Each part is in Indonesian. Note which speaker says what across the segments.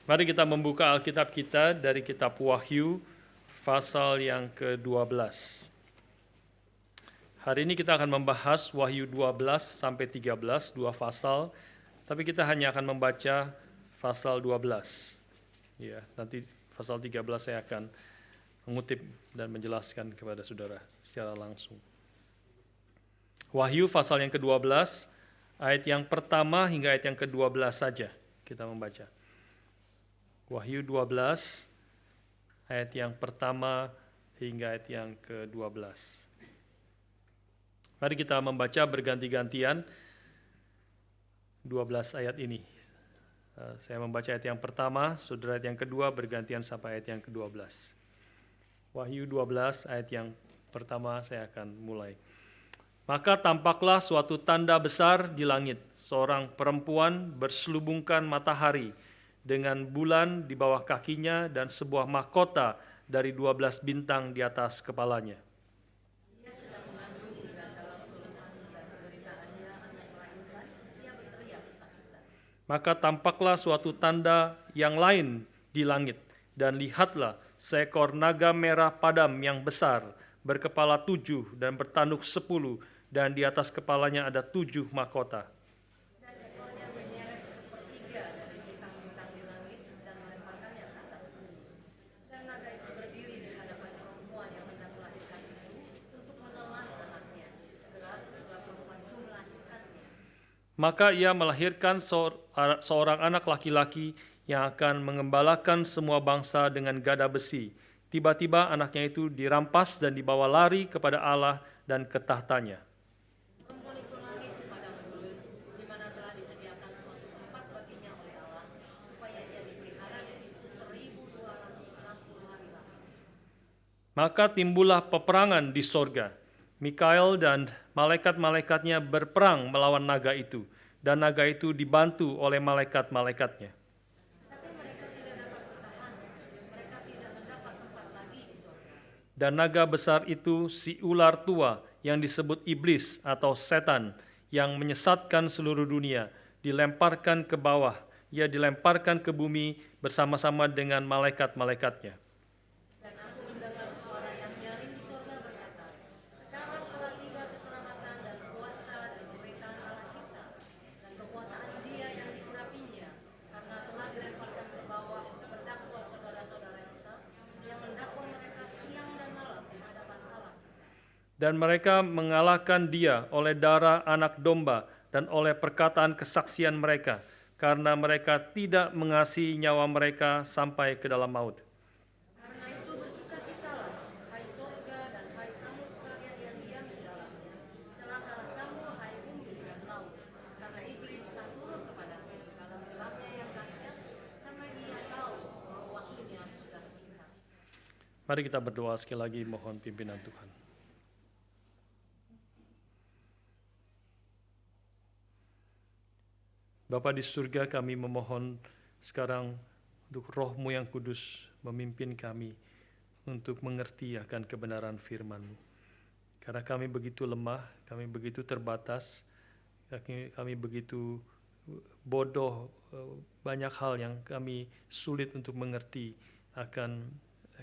Speaker 1: Mari kita membuka Alkitab kita dari kitab Wahyu pasal yang ke-12. Hari ini kita akan membahas Wahyu 12 sampai 13, 2 pasal, tapi kita hanya akan membaca pasal 12. Ya, nanti pasal 13 saya akan mengutip dan menjelaskan kepada saudara secara langsung. Wahyu pasal yang ke-12, ayat yang pertama hingga ayat yang ke-12 saja kita membaca. Wahyu 12, ayat yang pertama hingga ayat yang ke-12. Mari kita membaca berganti-gantian 12 ayat ini. Saya membaca ayat yang pertama, saudara ayat yang kedua, bergantian sampai ayat yang ke-12. Wahyu 12, ayat yang pertama saya akan mulai. Maka tampaklah suatu tanda besar di langit, seorang perempuan berselubungkan matahari, dengan bulan di bawah kakinya dan sebuah mahkota dari 12 bintang di atas kepalanya. Maka tampaklah suatu tanda yang lain di langit, dan lihatlah seekor naga merah padam yang besar, berkepala 7 dan bertanduk 10, dan di atas kepalanya ada 7 mahkota. Maka ia melahirkan seorang anak laki-laki yang akan mengembalakan semua bangsa dengan gada besi. Tiba-tiba anaknya itu dirampas dan dibawa lari kepada Allah dan ke tahtanya. Maka timbullah peperangan di sorga. Mikael dan malaikat-malaikatnya berperang melawan naga itu, dan naga itu dibantu oleh malaikat-malaikatnya. Dan naga besar itu si ular tua yang disebut iblis atau setan, yang menyesatkan seluruh dunia, dilemparkan ke bawah. Ia dilemparkan ke bumi bersama-sama dengan malaikat-malaikatnya. Dan mereka mengalahkan dia oleh darah anak domba dan oleh perkataan kesaksian mereka, karena mereka tidak mengasihi nyawa mereka sampai ke dalam maut. Karena itu bersukacitalah, hai sorga dan hai kamu sekalian yang diam di dalamnya. Celakalah kamu, hai bumi dan laut, karena iblis telah turun kepadamu dalam gelapnya yang dahsyat, karena ia tahu bahwa waktunya sudah singkat. Mari kita berdoa sekali lagi, mohon pimpinan Tuhan. Bapa di surga, kami memohon sekarang untuk Roh-Mu yang kudus memimpin kami untuk mengerti akan kebenaran firman-Mu. Karena kami begitu lemah, kami begitu terbatas, kami begitu bodoh, banyak hal yang kami sulit untuk mengerti akan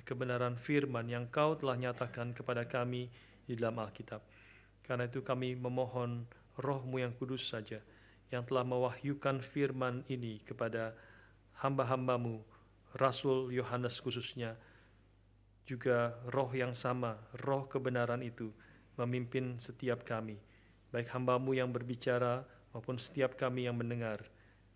Speaker 1: kebenaran firman yang Kau telah nyatakan kepada kami di dalam Alkitab. Karena itu kami memohon Roh-Mu yang kudus saja, yang telah mewahyukan firman ini kepada hamba-hamba-Mu, Rasul Yohanes khususnya, juga roh yang sama, roh kebenaran itu, memimpin setiap kami, baik hamba-Mu yang berbicara maupun setiap kami yang mendengar,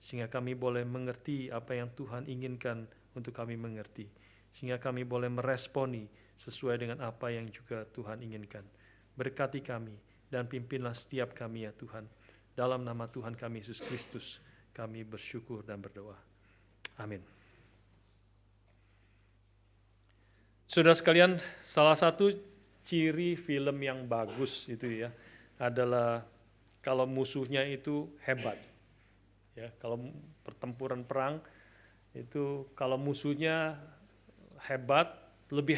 Speaker 1: sehingga kami boleh mengerti apa yang Tuhan inginkan untuk kami mengerti, sehingga kami boleh meresponi sesuai dengan apa yang juga Tuhan inginkan. Berkati kami dan pimpinlah setiap kami ya Tuhan. Dalam nama Tuhan kami Yesus Kristus, kami bersyukur dan berdoa. Amin. Saudara sekalian, salah satu ciri film yang bagus itu ya adalah kalau musuhnya itu hebat. Ya, kalau pertempuran perang itu kalau musuhnya hebat, lebih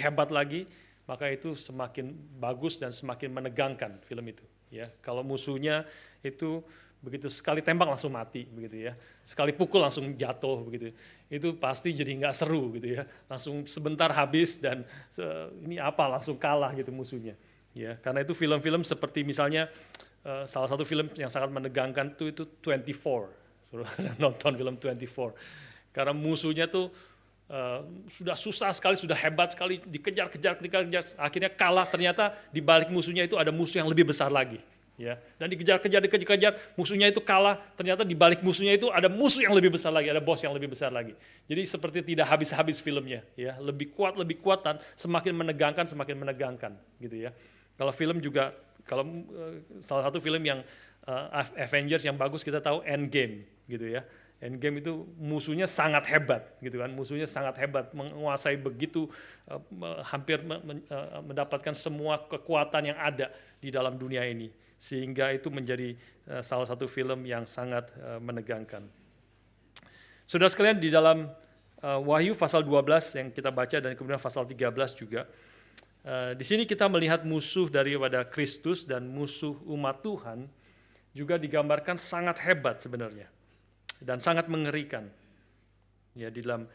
Speaker 1: hebat lagi, maka itu semakin bagus dan semakin menegangkan film itu. Ya, kalau musuhnya itu begitu sekali tembak langsung mati begitu ya, sekali pukul langsung jatuh begitu, itu pasti jadi nggak seru gitu ya, langsung sebentar habis dan ini apa langsung kalah gitu musuhnya ya. Karena itu film-film seperti misalnya salah satu film yang sangat menegangkan itu 24, suruh nonton film 24, karena musuhnya tuh sudah susah sekali, sudah hebat sekali, dikejar-kejar, akhirnya kalah, ternyata di balik musuhnya itu ada musuh yang lebih besar lagi. Ya, dan dikejar-kejar, musuhnya itu kalah, ternyata di balik musuhnya itu ada musuh yang lebih besar lagi, ada bos yang lebih besar lagi. Jadi seperti tidak habis-habis filmnya, ya, lebih kuat dan semakin menegangkan, gitu ya. Kalau film juga, kalau salah satu film yang Avengers yang bagus kita tahu Endgame, gitu ya. Endgame itu musuhnya sangat hebat, gitu kan? Musuhnya sangat hebat, menguasai begitu, hampir mendapatkan semua kekuatan yang ada di dalam dunia ini, sehingga itu menjadi salah satu film yang sangat menegangkan. Saudara sekalian, di dalam Wahyu pasal 12 yang kita baca dan kemudian pasal 13 juga, di sini kita melihat musuh daripada Kristus dan musuh umat Tuhan juga digambarkan sangat hebat sebenarnya dan sangat mengerikan. Ya, di dalam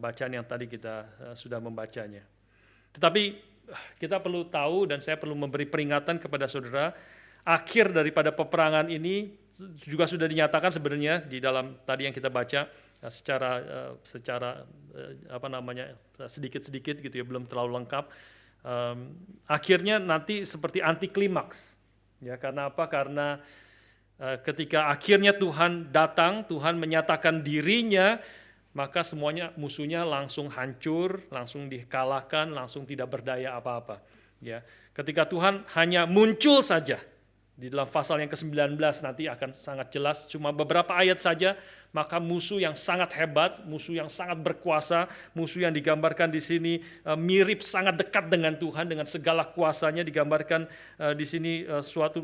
Speaker 1: bacaan yang tadi kita sudah membacanya. Tetapi kita perlu tahu dan saya perlu memberi peringatan kepada saudara, akhir daripada peperangan ini juga sudah dinyatakan sebenarnya di dalam tadi yang kita baca secara sedikit-sedikit gitu ya, belum terlalu lengkap. Akhirnya nanti seperti anti klimaks. Ya, karena apa? Karena ketika akhirnya Tuhan datang, Tuhan menyatakan dirinya, maka semuanya musuhnya langsung hancur, langsung dikalahkan, langsung tidak berdaya apa-apa. Ya, ketika Tuhan hanya muncul saja, di dalam pasal yang ke-19 nanti akan sangat jelas, cuma beberapa ayat saja, maka musuh yang sangat hebat, musuh yang sangat berkuasa, musuh yang digambarkan di sini mirip sangat dekat dengan Tuhan, dengan segala kuasanya, digambarkan di sini suatu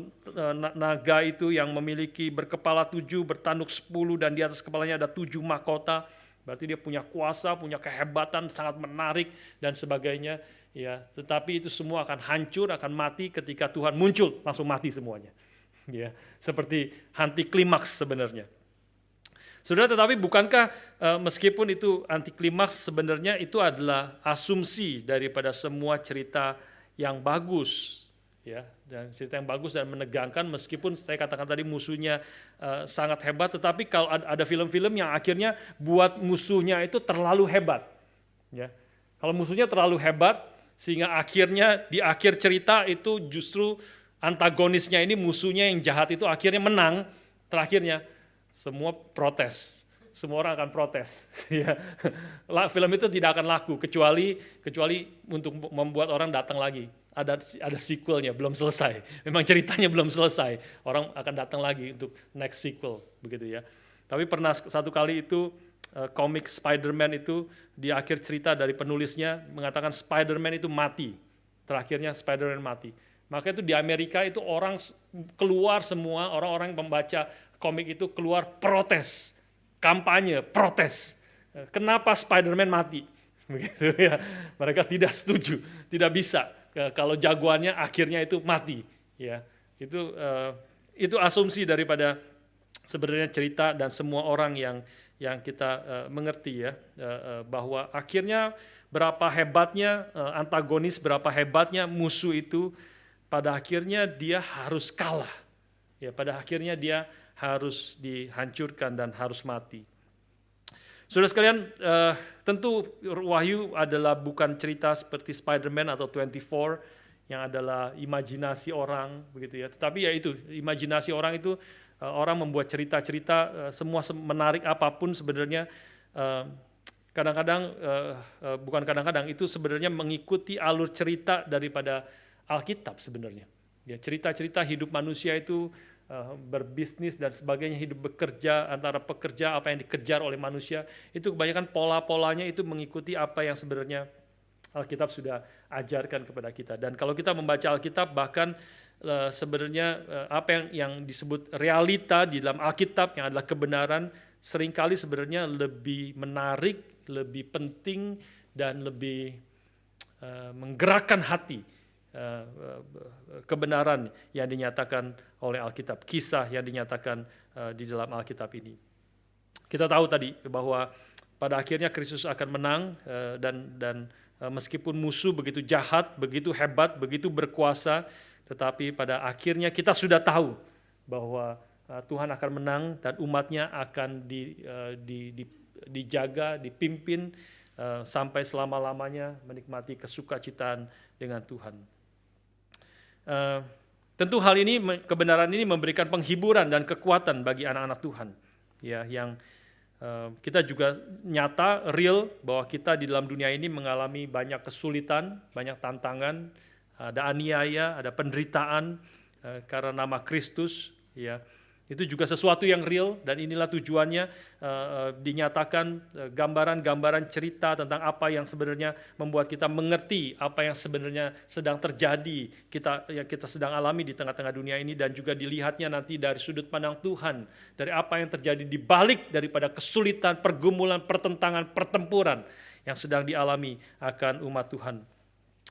Speaker 1: naga itu yang memiliki berkepala 7, bertanduk 10, dan di atas kepalanya ada 7 mahkota. Berarti dia punya kuasa, punya kehebatan, sangat menarik dan sebagainya. Ya, tetapi itu semua akan hancur, akan mati ketika Tuhan muncul, langsung mati semuanya. Ya, seperti anti klimaks sebenarnya. Saudara, tetapi bukankah meskipun itu anti klimaks sebenarnya itu adalah asumsi daripada semua cerita yang bagus, ya, dan cerita yang bagus dan menegangkan, meskipun saya katakan tadi musuhnya sangat hebat, tetapi kalau ada film-film yang akhirnya buat musuhnya itu terlalu hebat, ya. Kalau musuhnya terlalu hebat sehingga akhirnya di akhir cerita itu justru antagonisnya ini, musuhnya yang jahat itu akhirnya menang, terakhirnya semua protes. Semua orang akan protes. Ya. Film itu tidak akan laku kecuali untuk membuat orang datang lagi. Ada sequelnya, belum selesai. Memang ceritanya belum selesai. Orang akan datang lagi untuk next sequel, begitu ya. Tapi pernah satu kali itu komik Spider-Man itu di akhir cerita dari penulisnya mengatakan Spider-Man itu mati. Terakhirnya Spider-Man mati. Maka itu di Amerika itu orang keluar semua, orang-orang pembaca komik itu keluar protes, kampanye, protes. Kenapa Spider-Man mati? Begitu ya. Mereka tidak setuju, tidak bisa kalau jagoannya akhirnya itu mati. Ya, itu asumsi daripada sebenarnya cerita dan semua orang yang kita mengerti ya, bahwa akhirnya berapa hebatnya antagonis, berapa hebatnya musuh itu, pada akhirnya dia harus kalah. Ya, pada akhirnya dia harus dihancurkan dan harus mati. Saudara sekalian, tentu Wahyu adalah bukan cerita seperti Spider-Man atau 24 yang adalah imajinasi orang, begitu ya. Tetapi ya itu, imajinasi orang itu, orang membuat cerita-cerita, semua menarik apapun sebenarnya, kadang-kadang, bukan kadang-kadang, itu sebenarnya mengikuti alur cerita daripada Alkitab sebenarnya. Ya, cerita-cerita hidup manusia itu berbisnis dan sebagainya, hidup bekerja, antara pekerja, apa yang dikejar oleh manusia, itu kebanyakan pola-polanya itu mengikuti apa yang sebenarnya Alkitab sudah ajarkan kepada kita. Dan kalau kita membaca Alkitab, bahkan sebenarnya apa yang disebut realita di dalam Alkitab yang adalah kebenaran, seringkali sebenarnya lebih menarik, lebih penting, dan lebih menggerakkan hati kebenaran yang dinyatakan oleh Alkitab, kisah yang dinyatakan di dalam Alkitab ini. Kita tahu tadi bahwa pada akhirnya Kristus akan menang, dan meskipun musuh begitu jahat, begitu hebat, begitu berkuasa, tetapi pada akhirnya kita sudah tahu bahwa Tuhan akan menang dan umatnya akan dijaga, dipimpin sampai selama-lamanya menikmati kesukacitaan dengan Tuhan. Tentu hal ini, kebenaran ini memberikan penghiburan dan kekuatan bagi anak-anak Tuhan, ya, yang kita juga nyata, real, bahwa kita di dalam dunia ini mengalami banyak kesulitan, banyak tantangan, ada aniaya, ada penderitaan karena nama Kristus, ya. Itu juga sesuatu yang real, dan inilah tujuannya dinyatakan gambaran-gambaran cerita tentang apa yang sebenarnya membuat kita mengerti apa yang sebenarnya sedang terjadi, yang kita sedang alami di tengah-tengah dunia ini, dan juga dilihatnya nanti dari sudut pandang Tuhan, dari apa yang terjadi di balik daripada kesulitan, pergumulan, pertentangan, pertempuran yang sedang dialami akan umat Tuhan.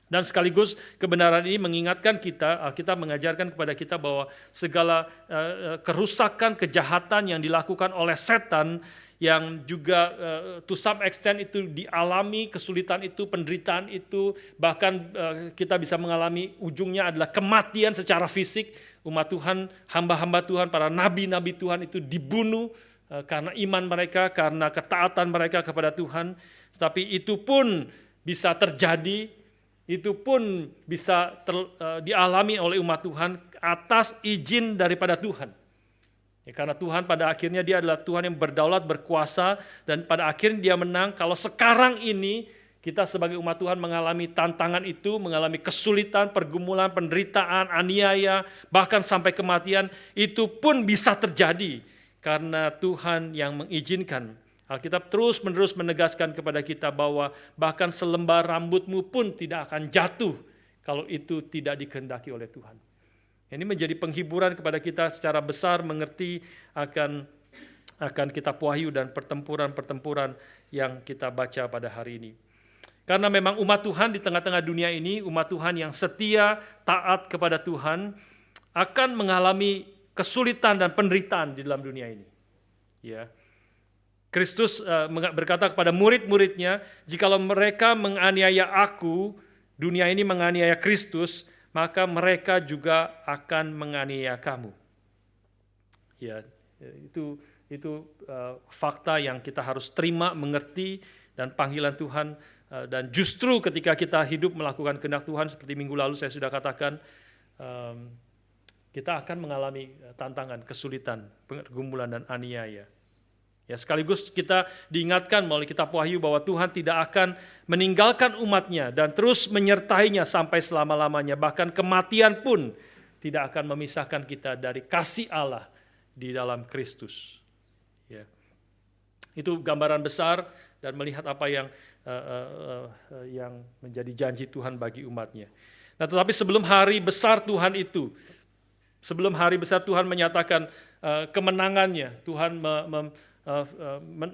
Speaker 1: Dan sekaligus kebenaran ini mengingatkan kita, Alkitab mengajarkan kepada kita bahwa segala kerusakan, kejahatan yang dilakukan oleh setan, yang juga to some extent itu dialami, kesulitan itu, penderitaan itu, bahkan kita bisa mengalami ujungnya adalah kematian secara fisik. Umat Tuhan, hamba-hamba Tuhan, para nabi-nabi Tuhan itu dibunuh karena iman mereka, karena ketaatan mereka kepada Tuhan. Tetapi itu pun bisa terjadi, itu pun bisa dialami oleh umat Tuhan atas izin daripada Tuhan. Ya, karena Tuhan pada akhirnya dia adalah Tuhan yang berdaulat, berkuasa, dan pada akhirnya dia menang. Kalau sekarang ini kita sebagai umat Tuhan mengalami tantangan itu, mengalami kesulitan, pergumulan, penderitaan, aniaya, bahkan sampai kematian, itu pun bisa terjadi karena Tuhan yang mengizinkan. Alkitab terus-menerus menegaskan kepada kita bahwa bahkan selembar rambutmu pun tidak akan jatuh kalau itu tidak dikehendaki oleh Tuhan. Ini menjadi penghiburan kepada kita secara besar mengerti akan kitab Wahyu dan pertempuran-pertempuran yang kita baca pada hari ini. Karena memang umat Tuhan di tengah-tengah dunia ini, umat Tuhan yang setia, taat kepada Tuhan, akan mengalami kesulitan dan penderitaan di dalam dunia ini. Ya. Kristus berkata kepada murid-muridnya, jikalau mereka menganiaya aku, dunia ini menganiaya Kristus, maka mereka juga akan menganiaya kamu. Ya, itu fakta yang kita harus terima, mengerti, dan panggilan Tuhan. Dan justru ketika kita hidup melakukan kehendak Tuhan, seperti minggu lalu saya sudah katakan, kita akan mengalami tantangan, kesulitan, pergumulan, dan aniaya. Ya, sekaligus kita diingatkan melalui kitab Wahyu bahwa Tuhan tidak akan meninggalkan umatnya dan terus menyertainya sampai selama-lamanya. Bahkan kematian pun tidak akan memisahkan kita dari kasih Allah di dalam Kristus. Ya. Itu gambaran besar dan melihat apa yang menjadi janji Tuhan bagi umatnya. Nah, tetapi sebelum hari besar Tuhan itu, sebelum hari besar Tuhan menyatakan kemenangannya, Tuhan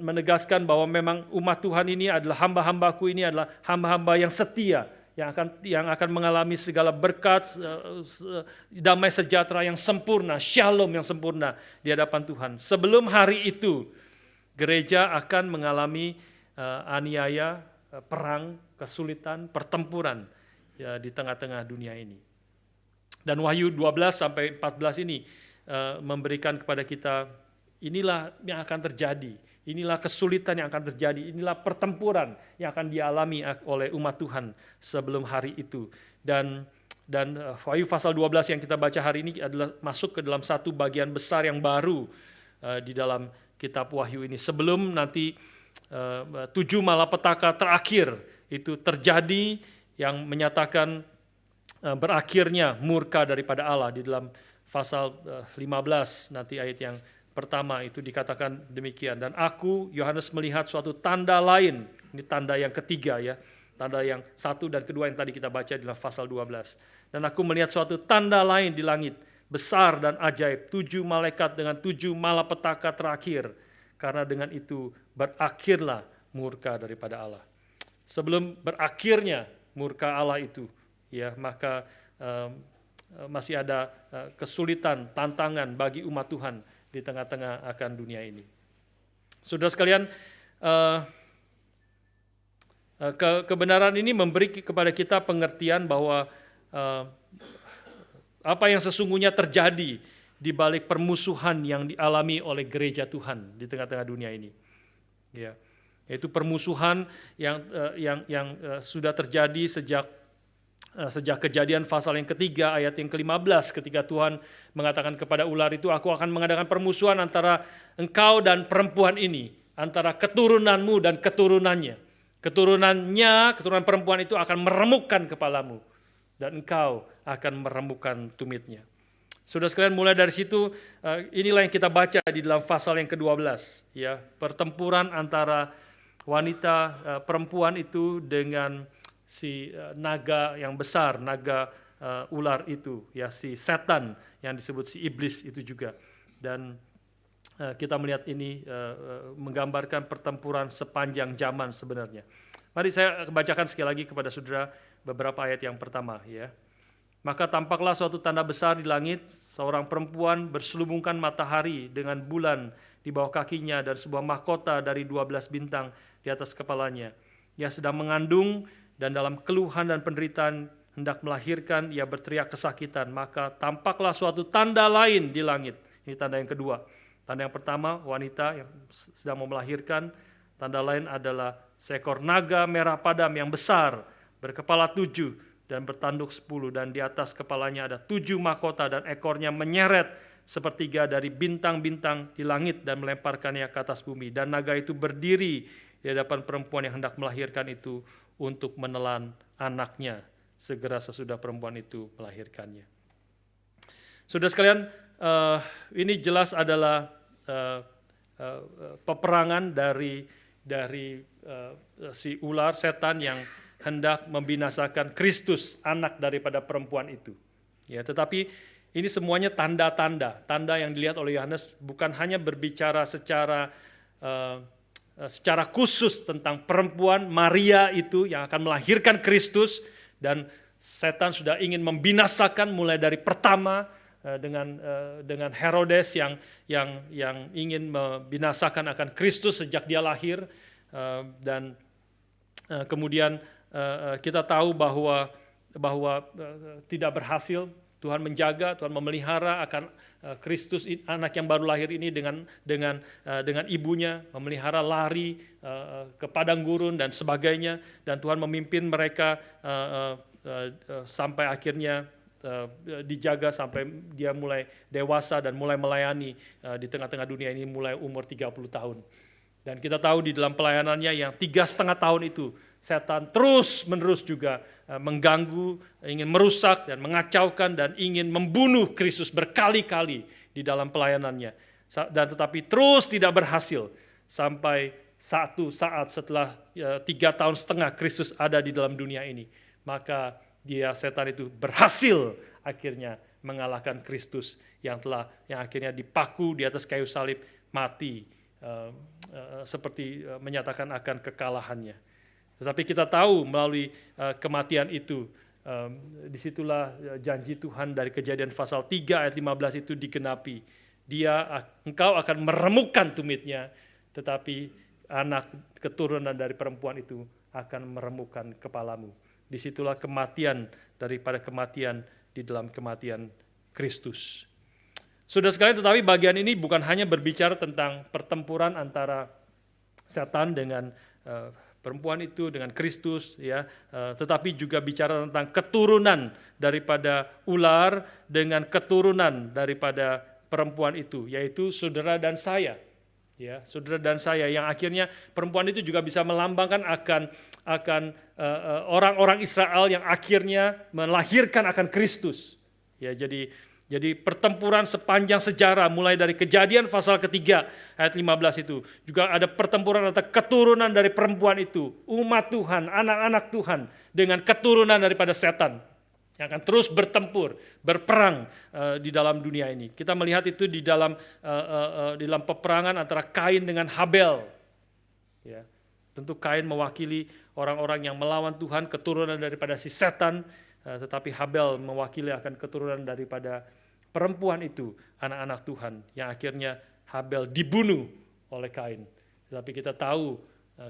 Speaker 1: menegaskan bahwa memang umat Tuhan ini adalah hamba-hambaku, ini adalah hamba-hamba yang setia, yang akan mengalami segala berkat, damai sejahtera yang sempurna, shalom yang sempurna di hadapan Tuhan. Sebelum hari itu, gereja akan mengalami aniaya, perang, kesulitan, pertempuran ya, di tengah-tengah dunia ini. Dan Wahyu 12-14 ini memberikan kepada kita, inilah yang akan terjadi, inilah kesulitan yang akan terjadi, inilah pertempuran yang akan dialami oleh umat Tuhan sebelum hari itu. Dan Wahyu pasal 12 yang kita baca hari ini adalah masuk ke dalam satu bagian besar yang baru di dalam kitab Wahyu ini. Sebelum nanti 7 malapetaka terakhir itu terjadi yang menyatakan berakhirnya murka daripada Allah di dalam pasal 15 nanti ayat yang pertama itu dikatakan demikian. Dan aku, Yohanes, melihat suatu tanda lain. Ini tanda yang ketiga ya. Tanda yang satu dan kedua yang tadi kita baca dalam pasal 12. Dan aku melihat suatu tanda lain di langit, besar dan ajaib. 7 malaikat dengan 7 malapetaka terakhir. Karena dengan itu berakhirlah murka daripada Allah. Sebelum berakhirnya murka Allah itu, ya, maka masih ada kesulitan, tantangan bagi umat Tuhan di tengah-tengah akan dunia ini. Saudara sekalian, kebenaran ini memberi kepada kita pengertian bahwa apa yang sesungguhnya terjadi di balik permusuhan yang dialami oleh gereja Tuhan di tengah-tengah dunia ini. Ya, yaitu permusuhan yang sudah terjadi sejak Kejadian pasal yang ketiga ayat yang ke-15 ketika Tuhan mengatakan kepada ular itu, aku akan mengadakan permusuhan antara engkau dan perempuan ini, antara keturunanmu dan keturunannya. Keturunan perempuan itu akan meremukkan kepalamu dan engkau akan meremukkan tumitnya. Saudara sekalian, mulai dari situ inilah yang kita baca di dalam pasal yang ke-12, ya, pertempuran antara wanita perempuan itu dengan si naga yang besar, naga ular itu, ya, si setan yang disebut si iblis itu juga. Dan kita melihat ini menggambarkan pertempuran sepanjang zaman sebenarnya. Mari saya bacakan sekali lagi kepada saudara beberapa ayat yang pertama, ya. Maka tampaklah suatu tanda besar di langit, seorang perempuan berselubungkan matahari dengan bulan di bawah kakinya dan sebuah mahkota dari 12 bintang di atas kepalanya. Ia sedang mengandung dan dalam keluhan dan penderitaan hendak melahirkan, ia berteriak kesakitan. Maka tampaklah suatu tanda lain di langit. Ini tanda yang kedua. Tanda yang pertama, wanita yang sedang mau melahirkan. Tanda lain adalah seekor naga merah padam yang besar, berkepala 7 dan bertanduk 10. Dan di atas kepalanya ada 7 mahkota dan ekornya menyeret sepertiga dari bintang-bintang di langit dan melemparkannya ke atas bumi. Dan naga itu berdiri di hadapan perempuan yang hendak melahirkan itu untuk menelan anaknya segera sesudah perempuan itu melahirkannya. Saudara sekalian, ini jelas adalah peperangan dari si ular setan yang hendak membinasakan Kristus, anak daripada perempuan itu. Ya, tetapi ini semuanya tanda yang dilihat oleh Yohanes bukan hanya berbicara secara khusus tentang perempuan Maria itu yang akan melahirkan Kristus, dan setan sudah ingin membinasakan mulai dari pertama dengan Herodes yang ingin membinasakan akan Kristus sejak dia lahir, dan kemudian kita tahu bahwa tidak berhasil. Tuhan menjaga, Tuhan memelihara akan Kristus, anak yang baru lahir ini dengan ibunya, memelihara lari ke padang gurun dan sebagainya, dan Tuhan memimpin mereka sampai akhirnya dijaga sampai dia mulai dewasa dan mulai melayani di tengah-tengah dunia ini mulai umur 30 tahun. Dan kita tahu di dalam pelayanannya yang 3,5 tahun itu, setan terus-menerus juga mengganggu, ingin merusak dan mengacaukan dan ingin membunuh Kristus berkali-kali di dalam pelayanannya. Dan tetapi terus tidak berhasil sampai satu saat setelah 3,5 tahun Kristus ada di dalam dunia ini. Maka setan itu berhasil akhirnya mengalahkan Kristus yang akhirnya dipaku di atas kayu salib, mati, seperti menyatakan akan kekalahannya. Tetapi kita tahu melalui kematian itu, disitulah janji Tuhan dari Kejadian pasal 3 ayat 15 itu digenapi. Engkau akan meremukkan tumitnya, tetapi anak keturunan dari perempuan itu akan meremukkan kepalamu. Disitulah kematian daripada kematian di dalam kematian Kristus. Saudara sekalian, tetapi bagian ini bukan hanya berbicara tentang pertempuran antara setan dengan perempuan itu dengan Kristus, ya, tetapi juga bicara tentang keturunan daripada ular dengan keturunan daripada perempuan itu, yaitu saudara dan saya. Ya, saudara dan saya, yang akhirnya perempuan itu juga bisa melambangkan akan orang-orang Israel yang akhirnya melahirkan akan Kristus. Ya, jadi pertempuran sepanjang sejarah mulai dari Kejadian pasal ketiga ayat 15 itu juga ada pertempuran antara keturunan dari perempuan itu, umat Tuhan, anak-anak Tuhan dengan keturunan daripada setan yang akan terus bertempur, berperang di dalam dunia ini. Kita melihat itu di dalam peperangan antara Kain dengan Habel. Ya, tentu Kain mewakili orang-orang yang melawan Tuhan, keturunan daripada si setan, tetapi Habel mewakili akan keturunan daripada perempuan itu, anak-anak Tuhan, yang akhirnya Habel dibunuh oleh Kain. Tetapi kita tahu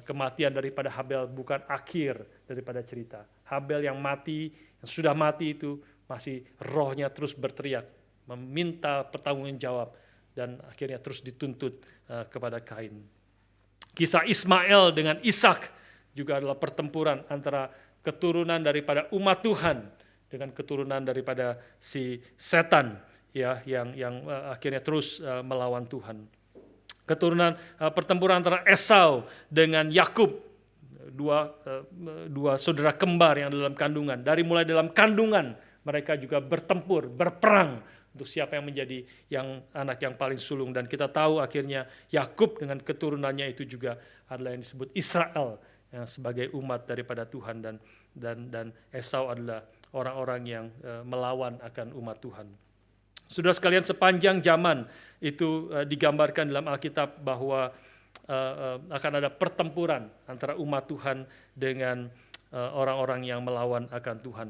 Speaker 1: kematian daripada Habel bukan akhir daripada cerita. Habel yang mati, yang sudah mati itu, masih rohnya terus berteriak, meminta pertanggungjawab, dan akhirnya terus dituntut kepada Kain. Kisah Ismail dengan Ishak juga adalah pertempuran antara keturunan daripada umat Tuhan dengan keturunan daripada si setan, ya, yang akhirnya terus melawan Tuhan. Keturunan pertempuran antara Esau dengan Yakub, dua saudara kembar yang dalam kandungan. Mulai dalam kandungan mereka juga bertempur, berperang untuk siapa yang menjadi anak yang paling sulung. Dan kita tahu akhirnya Yakub dengan keturunannya itu juga adalah yang disebut Israel, yang sebagai umat daripada Tuhan, dan Esau adalah orang-orang yang melawan akan umat Tuhan. Saudara sekalian, sepanjang zaman itu digambarkan dalam Alkitab bahwa akan ada pertempuran antara umat Tuhan dengan orang-orang yang melawan akan Tuhan.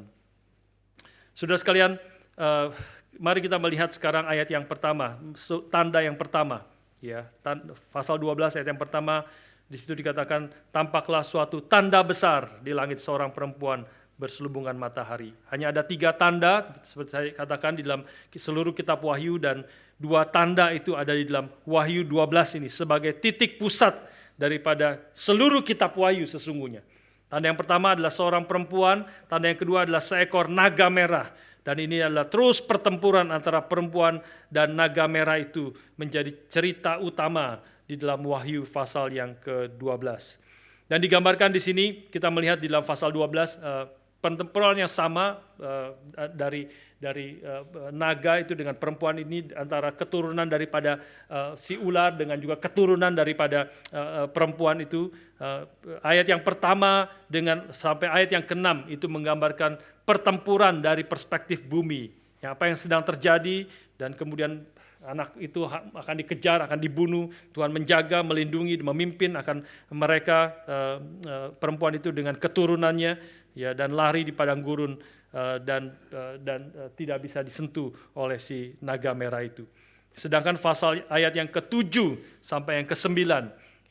Speaker 1: Saudara sekalian, mari kita melihat sekarang ayat yang pertama, tanda yang pertama, ya, pasal 12 ayat yang pertama. Di situ dikatakan, tampaklah suatu tanda besar di langit, seorang perempuan berselubungan matahari. Hanya ada 3 tanda, seperti saya katakan, di dalam seluruh kitab Wahyu, dan 2 tanda itu ada di dalam Wahyu 12 ini sebagai titik pusat daripada seluruh kitab Wahyu sesungguhnya. Tanda yang pertama adalah seorang perempuan, tanda yang kedua adalah seekor naga merah. Dan ini adalah terus pertempuran antara perempuan dan naga merah itu menjadi cerita utama di dalam Wahyu pasal yang ke-12. Dan digambarkan di sini, kita melihat di dalam pasal 12, pertempuran yang sama dari naga itu dengan perempuan ini, antara keturunan daripada si ular dengan juga keturunan daripada perempuan itu. Ayat yang pertama sampai ayat yang ke-6 itu menggambarkan pertempuran dari perspektif bumi, apa yang sedang terjadi, dan kemudian anak itu akan dikejar, akan dibunuh. Tuhan menjaga, melindungi, memimpin akan mereka, perempuan itu dengan keturunannya, ya, dan lari di padang gurun, dan tidak bisa disentuh oleh si naga merah itu. Sedangkan pasal ayat yang ke-7 sampai yang ke-9,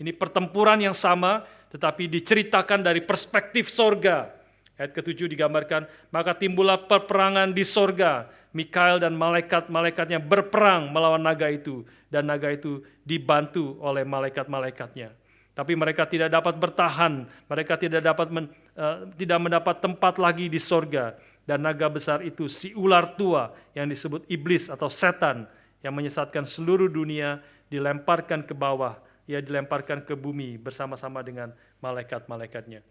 Speaker 1: ini pertempuran yang sama tetapi diceritakan dari perspektif sorga. Ayat ke-7 digambarkan, maka timbullah peperangan di sorga. Mikael dan malaikat-malaikatnya berperang melawan naga itu, dan naga itu dibantu oleh malaikat-malaikatnya. Tapi mereka tidak dapat bertahan, mereka tidak mendapat tempat lagi di sorga. Dan naga besar itu, si ular tua yang disebut iblis atau setan, yang menyesatkan seluruh dunia, dilemparkan ke bawah, ya, dilemparkan ke bumi bersama-sama dengan malaikat-malaikatnya.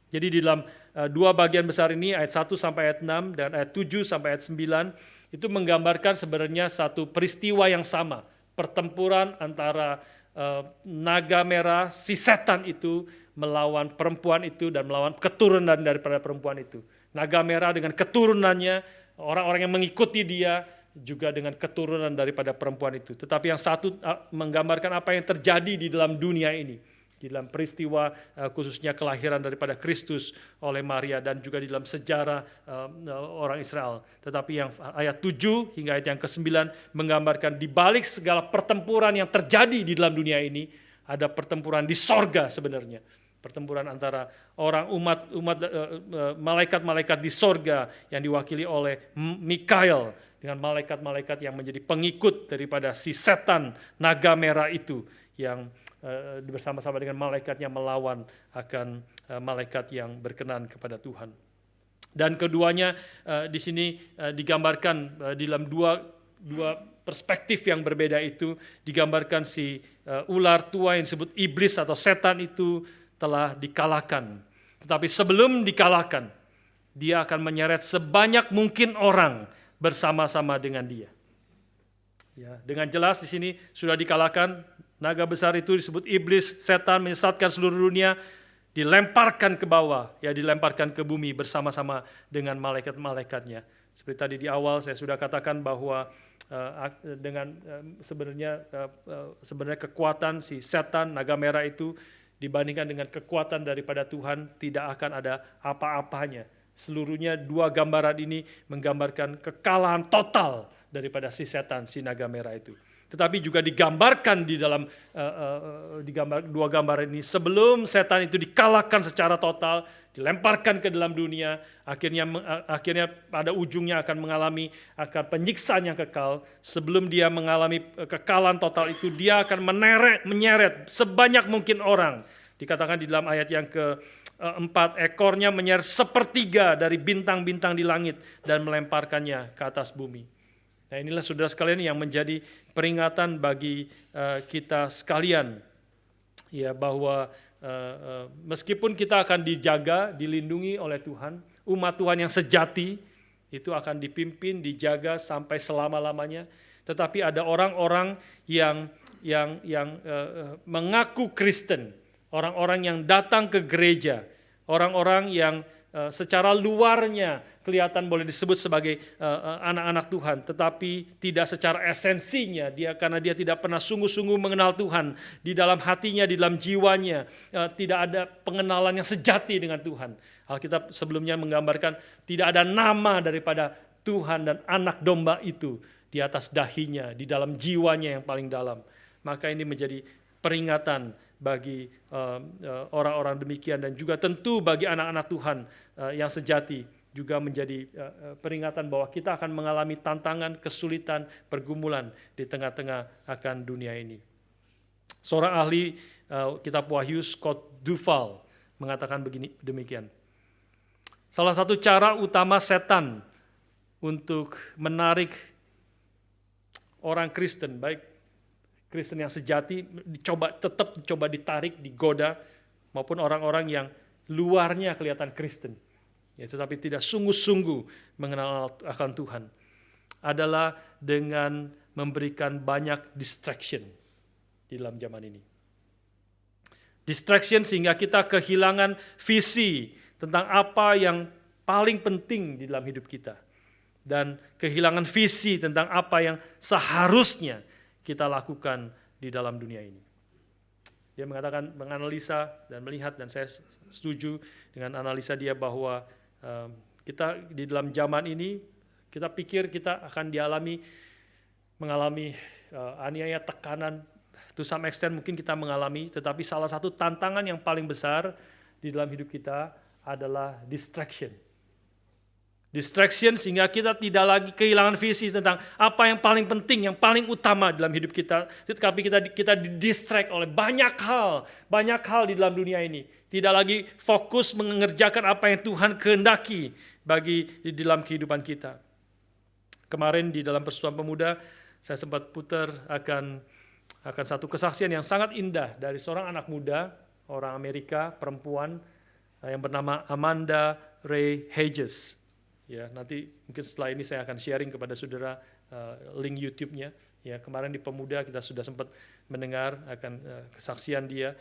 Speaker 1: Jadi di dalam 2 bagian besar ini, ayat 1 sampai ayat 6 dan ayat 7 sampai ayat 9, itu menggambarkan sebenarnya satu peristiwa yang sama. Pertempuran antara naga merah, si setan itu, melawan perempuan itu dan melawan keturunan daripada perempuan itu. Naga merah dengan keturunannya, orang-orang yang mengikuti dia, juga dengan keturunan daripada perempuan itu. Tetapi yang satu menggambarkan apa yang terjadi di dalam dunia ini, di dalam peristiwa khususnya kelahiran daripada Kristus oleh Maria, dan juga di dalam sejarah orang Israel. Tetapi yang ayat 7 hingga ayat yang ke-9 menggambarkan di balik segala pertempuran yang terjadi di dalam dunia ini, ada pertempuran di sorga sebenarnya. Pertempuran antara malaikat-malaikat di sorga yang diwakili oleh Mikael dengan malaikat-malaikat yang menjadi pengikut daripada si setan naga merah itu, yang bersama-sama dengan malaikatnya melawan akan malaikat yang berkenan kepada Tuhan. Dan keduanya di sini digambarkan di dalam dua perspektif yang berbeda itu, digambarkan si ular tua yang disebut iblis atau setan itu telah dikalahkan. Tetapi sebelum dikalahkan, dia akan menyeret sebanyak mungkin orang bersama-sama dengan dia. Ya, dengan jelas di sini sudah dikalahkan. Naga besar itu disebut iblis, setan, menyesatkan seluruh dunia, dilemparkan ke bawah, ya, dilemparkan ke bumi bersama-sama dengan malaikat-malaikatnya. Seperti tadi di awal saya sudah katakan bahwa dengan sebenarnya kekuatan si setan naga merah itu dibandingkan dengan kekuatan daripada Tuhan tidak akan ada apa-apanya. Seluruhnya dua gambaran ini menggambarkan kekalahan total daripada si setan, si naga merah itu. Tetapi juga digambarkan di dalam dua gambaran ini, sebelum setan itu dikalahkan secara total, dilemparkan ke dalam dunia, akhirnya pada ujungnya akan mengalami penyiksaan yang kekal. Sebelum dia mengalami kekalahan total itu, dia akan menyeret sebanyak mungkin orang. Dikatakan di dalam ayat yang keempat, ekornya menyeret sepertiga dari bintang-bintang di langit dan melemparkannya ke atas bumi. Nah, inilah saudara sekalian yang menjadi peringatan bagi kita sekalian, ya, bahwa meskipun kita akan dijaga, dilindungi oleh Tuhan, umat Tuhan yang sejati itu akan dipimpin, dijaga sampai selama-lamanya. Tetapi ada orang-orang yang mengaku Kristen, orang-orang yang datang ke gereja, orang-orang yang secara luarnya kelihatan boleh disebut sebagai anak-anak Tuhan, tetapi tidak secara esensinya, karena dia tidak pernah sungguh-sungguh mengenal Tuhan. Di dalam hatinya, di dalam jiwanya, tidak ada pengenalan yang sejati dengan Tuhan. Alkitab sebelumnya menggambarkan tidak ada nama daripada Tuhan dan anak domba itu di atas dahinya, di dalam jiwanya yang paling dalam. Maka ini menjadi peringatan bagi orang-orang demikian, dan juga tentu bagi anak-anak Tuhan yang sejati juga menjadi peringatan bahwa kita akan mengalami tantangan, kesulitan, pergumulan di tengah-tengah akan dunia ini. Seorang ahli kitab Wahyu, Scott Duvall, mengatakan demikian. Salah satu cara utama setan untuk menarik orang Kristen, baik Kristen yang sejati, tetap dicoba ditarik, digoda, maupun orang-orang yang luarnya kelihatan Kristen, ya, tetapi tidak sungguh-sungguh mengenal akan Tuhan, adalah dengan memberikan banyak distraction di dalam zaman ini. Distraction sehingga kita kehilangan visi tentang apa yang paling penting di dalam hidup kita, dan kehilangan visi tentang apa yang seharusnya kita lakukan di dalam dunia ini. Dia mengatakan, menganalisa dan melihat, dan saya setuju dengan analisa dia bahwa kita di dalam zaman ini, kita pikir kita akan mengalami aniaya, tekanan, to some extent mungkin kita mengalami, tetapi salah satu tantangan yang paling besar di dalam hidup kita adalah distraction. Distraction sehingga kita tidak lagi kehilangan visi tentang apa yang paling penting, yang paling utama dalam hidup kita. Tetapi kita didistract oleh banyak hal di dalam dunia ini. Tidak lagi fokus mengerjakan apa yang Tuhan kehendaki di dalam kehidupan kita. Kemarin di dalam Persekutuan Pemuda, saya sempat putar akan satu kesaksian yang sangat indah dari seorang anak muda, orang Amerika, perempuan, yang bernama Amanda Ray Hedges. Ya, nanti mungkin setelah ini saya akan sharing kepada saudara link YouTube-nya. Ya, kemarin di Pemuda kita sudah sempat mendengar akan kesaksian dia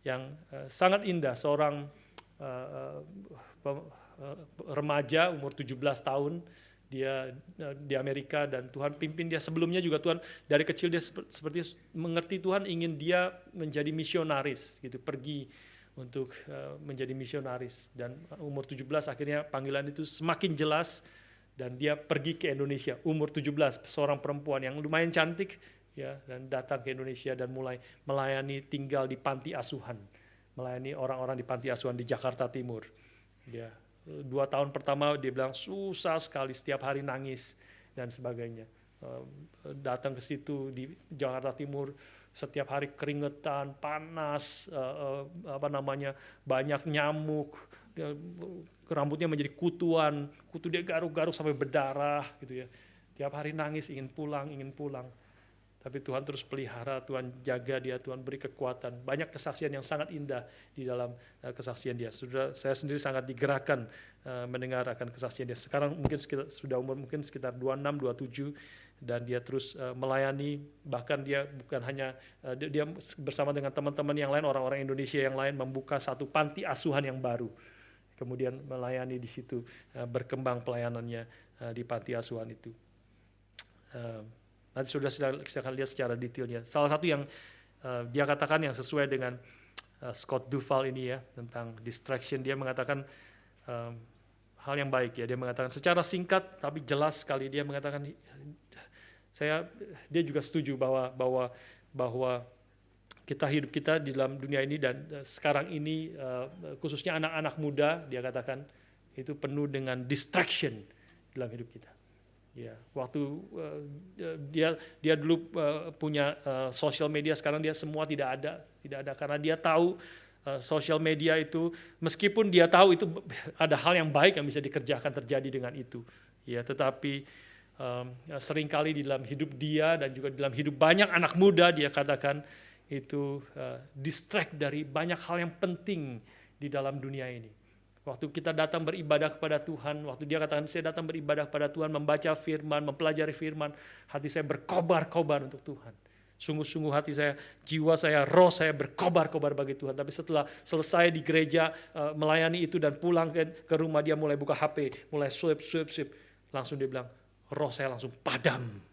Speaker 1: yang sangat indah. Seorang remaja umur 17 tahun, dia di Amerika, dan Tuhan pimpin dia. Sebelumnya juga Tuhan dari kecil dia seperti mengerti Tuhan ingin dia menjadi misionaris, gitu, pergi untuk menjadi misionaris, dan umur 17 akhirnya panggilan itu semakin jelas, dan dia pergi ke Indonesia umur 17, seorang perempuan yang lumayan cantik, ya, dan datang ke Indonesia dan mulai melayani, tinggal di panti asuhan, melayani orang-orang di panti asuhan di Jakarta Timur. Dia 2 tahun pertama dia bilang susah sekali, setiap hari nangis dan sebagainya. Datang ke situ di Jakarta Timur, setiap hari keringetan, panas, banyak nyamuk, rambutnya menjadi kutu dia garuk-garuk sampai berdarah, gitu ya. Tiap hari nangis, ingin pulang. Tapi Tuhan terus pelihara, Tuhan jaga dia, Tuhan beri kekuatan. Banyak kesaksian yang sangat indah di dalam kesaksian dia. Saya sendiri sangat digerakkan mendengar akan kesaksian dia. Sekarang mungkin sudah umur mungkin sekitar 26, 27, dan dia terus melayani. Bahkan dia bukan hanya dia bersama dengan teman-teman yang lain, orang-orang Indonesia yang lain, membuka satu panti asuhan yang baru. Kemudian melayani di situ, berkembang pelayanannya di panti asuhan itu. Nanti sudah saya akan lihat secara detailnya. Salah satu yang dia katakan yang sesuai dengan Scott Duvall ini, ya, tentang distraction, dia mengatakan hal yang baik ya. Dia mengatakan secara singkat tapi jelas sekali, dia mengatakan dia juga setuju bahwa hidup kita di dalam dunia ini dan sekarang ini khususnya anak-anak muda, dia katakan itu penuh dengan distraction dalam hidup kita. Ya, waktu dia dulu punya sosial media, sekarang dia semua tidak ada karena dia tahu sosial media itu, meskipun dia tahu itu ada hal yang baik yang bisa dikerjakan terjadi dengan itu, ya, tetapi seringkali di dalam hidup dia dan juga di dalam hidup banyak anak muda, dia katakan itu distract dari banyak hal yang penting di dalam dunia ini. Waktu kita datang beribadah kepada Tuhan, waktu dia katakan saya datang beribadah kepada Tuhan, membaca firman, mempelajari firman, hati saya berkobar-kobar untuk Tuhan. Sungguh-sungguh hati saya, jiwa saya, roh saya berkobar-kobar bagi Tuhan. Tapi setelah selesai di gereja melayani itu dan pulang ke rumah, dia mulai buka HP, mulai swipe. Langsung dia bilang, roh saya langsung padam.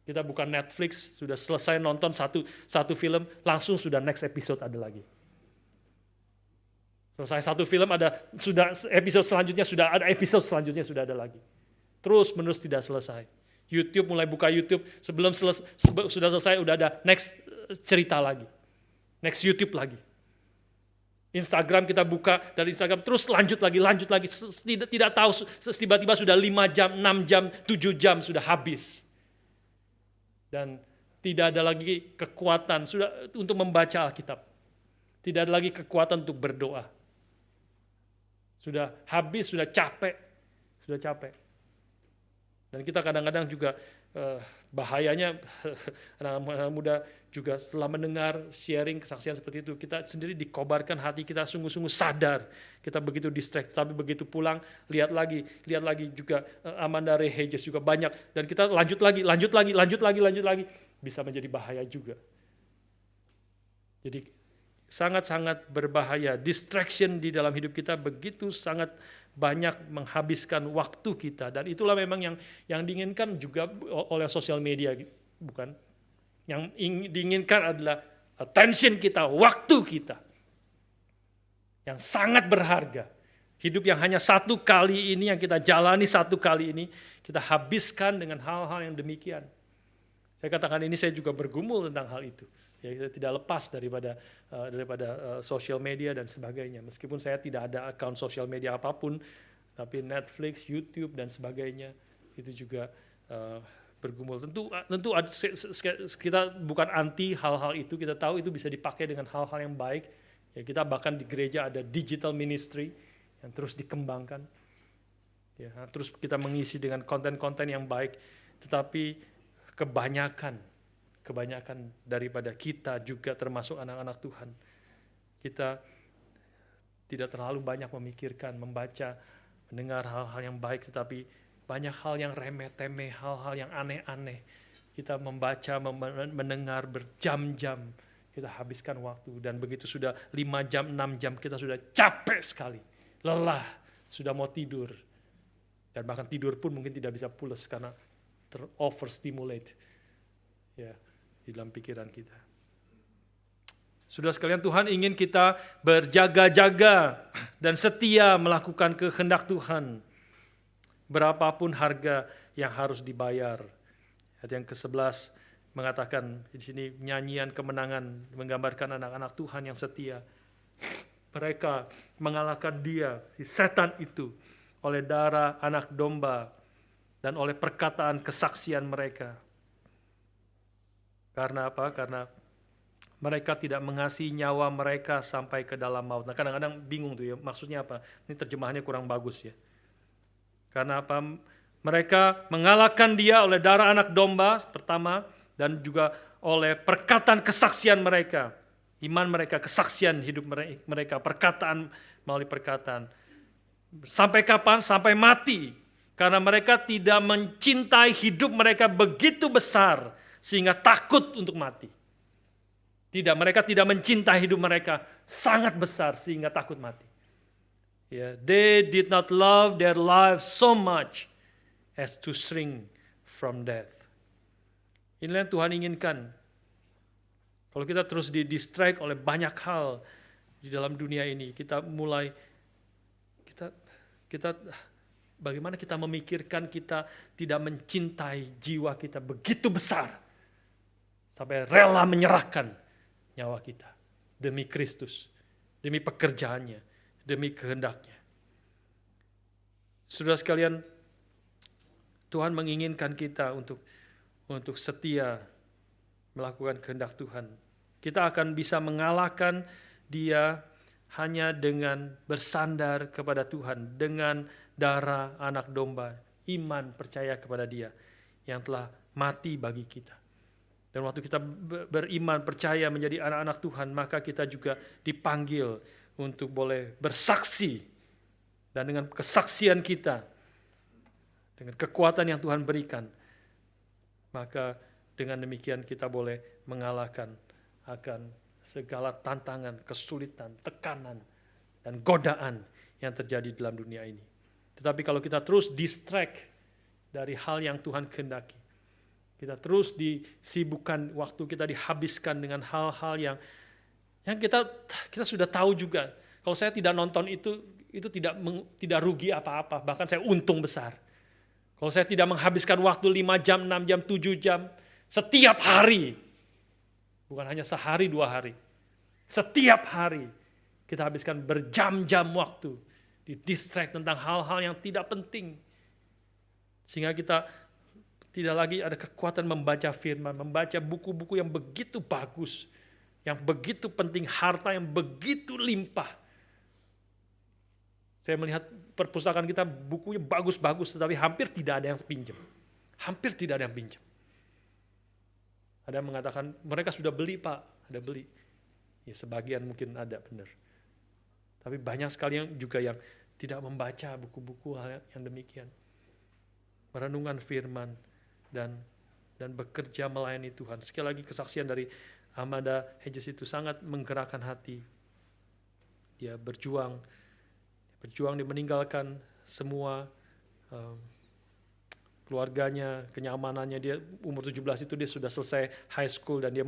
Speaker 1: Kita buka Netflix, sudah selesai nonton satu film, langsung sudah next episode ada lagi. Selesai satu film sudah episode selanjutnya sudah ada lagi. Terus menerus tidak selesai. YouTube, mulai buka YouTube, sebelum sudah selesai udah ada next cerita lagi. Next YouTube lagi. Instagram kita buka, dari Instagram terus lanjut lagi. Tidak tahu, tiba-tiba sudah 5 jam, 6 jam, 7 jam sudah habis. Dan tidak ada lagi kekuatan untuk membaca Alkitab. Tidak ada lagi kekuatan untuk berdoa. Sudah habis, sudah capek. Dan kita kadang-kadang juga bahayanya anak-anak muda juga setelah mendengar sharing kesaksian seperti itu, kita sendiri dikobarkan hati kita sungguh-sungguh sadar kita begitu distract, tapi begitu pulang lihat lagi juga Amanda Ray Hedges juga banyak, dan kita lanjut lagi bisa menjadi bahaya juga. Jadi sangat-sangat berbahaya. Distraction di dalam hidup kita begitu sangat banyak menghabiskan waktu kita, dan itulah memang yang diinginkan juga oleh sosial media, bukan? Yang diinginkan adalah attention kita, waktu kita yang sangat berharga. Hidup yang hanya satu kali ini, yang kita jalani satu kali ini, kita habiskan dengan hal-hal yang demikian. Saya katakan ini, saya juga bergumul tentang hal itu. Ya, kita tidak lepas daripada sosial media dan sebagainya. Meskipun saya tidak ada akun sosial media apapun, tapi Netflix, YouTube dan sebagainya itu juga bergumul. Tentu kita bukan anti hal-hal itu. Kita tahu itu bisa dipakai dengan hal-hal yang baik. Ya, kita bahkan di gereja ada digital ministry yang terus dikembangkan. Ya, terus kita mengisi dengan konten-konten yang baik. Tetapi kebanyakan daripada kita juga termasuk anak-anak Tuhan, kita tidak terlalu banyak memikirkan, membaca, mendengar hal-hal yang baik, tetapi banyak hal yang remeh-temeh, hal-hal yang aneh-aneh. Kita membaca, mendengar berjam-jam, kita habiskan waktu, dan begitu sudah 5 jam, 6 jam, kita sudah capek sekali, lelah, sudah mau tidur, dan bahkan tidur pun mungkin tidak bisa pulas karena overstimulate ya di dalam pikiran kita. Saudara sekalian, Tuhan ingin kita berjaga-jaga dan setia melakukan kehendak Tuhan, berapapun harga yang harus dibayar. Ayat yang ke-11 mengatakan di sini, nyanyian kemenangan menggambarkan anak-anak Tuhan yang setia. Mereka mengalahkan dia, si setan itu, oleh darah anak domba dan oleh perkataan kesaksian mereka. Karena apa? Karena mereka tidak mengasihi nyawa mereka sampai ke dalam maut. Nah, kadang-kadang bingung tuh ya, maksudnya apa? Ini terjemahannya kurang bagus ya. Karena apa? Mereka mengalahkan dia oleh darah anak domba pertama, dan juga oleh perkataan kesaksian mereka. Iman mereka, kesaksian hidup mereka, perkataan melalui perkataan. Sampai kapan? Sampai mati. Karena mereka tidak mencintai hidup mereka begitu besar sehingga takut untuk mati. Tidak, mereka tidak mencintai hidup mereka sangat besar sehingga takut mati. Yeah, they did not love their lives so much as to shrink from death. Inilah yang Tuhan inginkan. Kalau kita terus didistract oleh banyak hal di dalam dunia ini, kita mulai Bagaimana kita memikirkan kita tidak mencintai jiwa kita begitu besar sampai rela menyerahkan nyawa kita demi Kristus, demi pekerjaannya, demi kehendaknya. Saudara sekalian, Tuhan menginginkan kita untuk setia melakukan kehendak Tuhan. Kita akan bisa mengalahkan dia hanya dengan bersandar kepada Tuhan, dengan darah anak domba, iman percaya kepada dia yang telah mati bagi kita. Dan waktu kita beriman percaya menjadi anak-anak Tuhan, maka kita juga dipanggil untuk boleh bersaksi. Dan dengan kesaksian kita, dengan kekuatan yang Tuhan berikan, maka dengan demikian kita boleh mengalahkan akan segala tantangan, kesulitan, tekanan, dan godaan yang terjadi dalam dunia ini. Tetapi kalau kita terus distract dari hal yang Tuhan kehendaki, kita terus disibukkan, waktu kita dihabiskan dengan hal-hal yang kita sudah tahu juga. Kalau saya tidak nonton itu tidak rugi apa-apa, bahkan saya untung besar. Kalau saya tidak menghabiskan waktu 5 jam, 6 jam, 7 jam, setiap hari, bukan hanya sehari 2 hari, setiap hari kita habiskan berjam-jam waktu di distract tentang hal-hal yang tidak penting. Sehingga kita tidak lagi ada kekuatan membaca firman, membaca buku-buku yang begitu bagus, yang begitu penting, harta yang begitu limpah. Saya melihat perpustakaan kita bukunya bagus-bagus, tetapi hampir tidak ada yang pinjam. Hampir tidak ada yang pinjam. Ada yang mengatakan, mereka sudah beli Pak, ada beli. Ya sebagian mungkin ada, benar. Tapi banyak sekali yang juga yang tidak membaca buku-buku hal yang demikian. Merenungkan firman dan bekerja melayani Tuhan. Sekali lagi kesaksian dari Amanda Hedges itu sangat menggerakkan hati. Dia berjuang, dia meninggalkan semua keluarganya, kenyamanannya. Dia umur 17 itu dia sudah selesai high school dan dia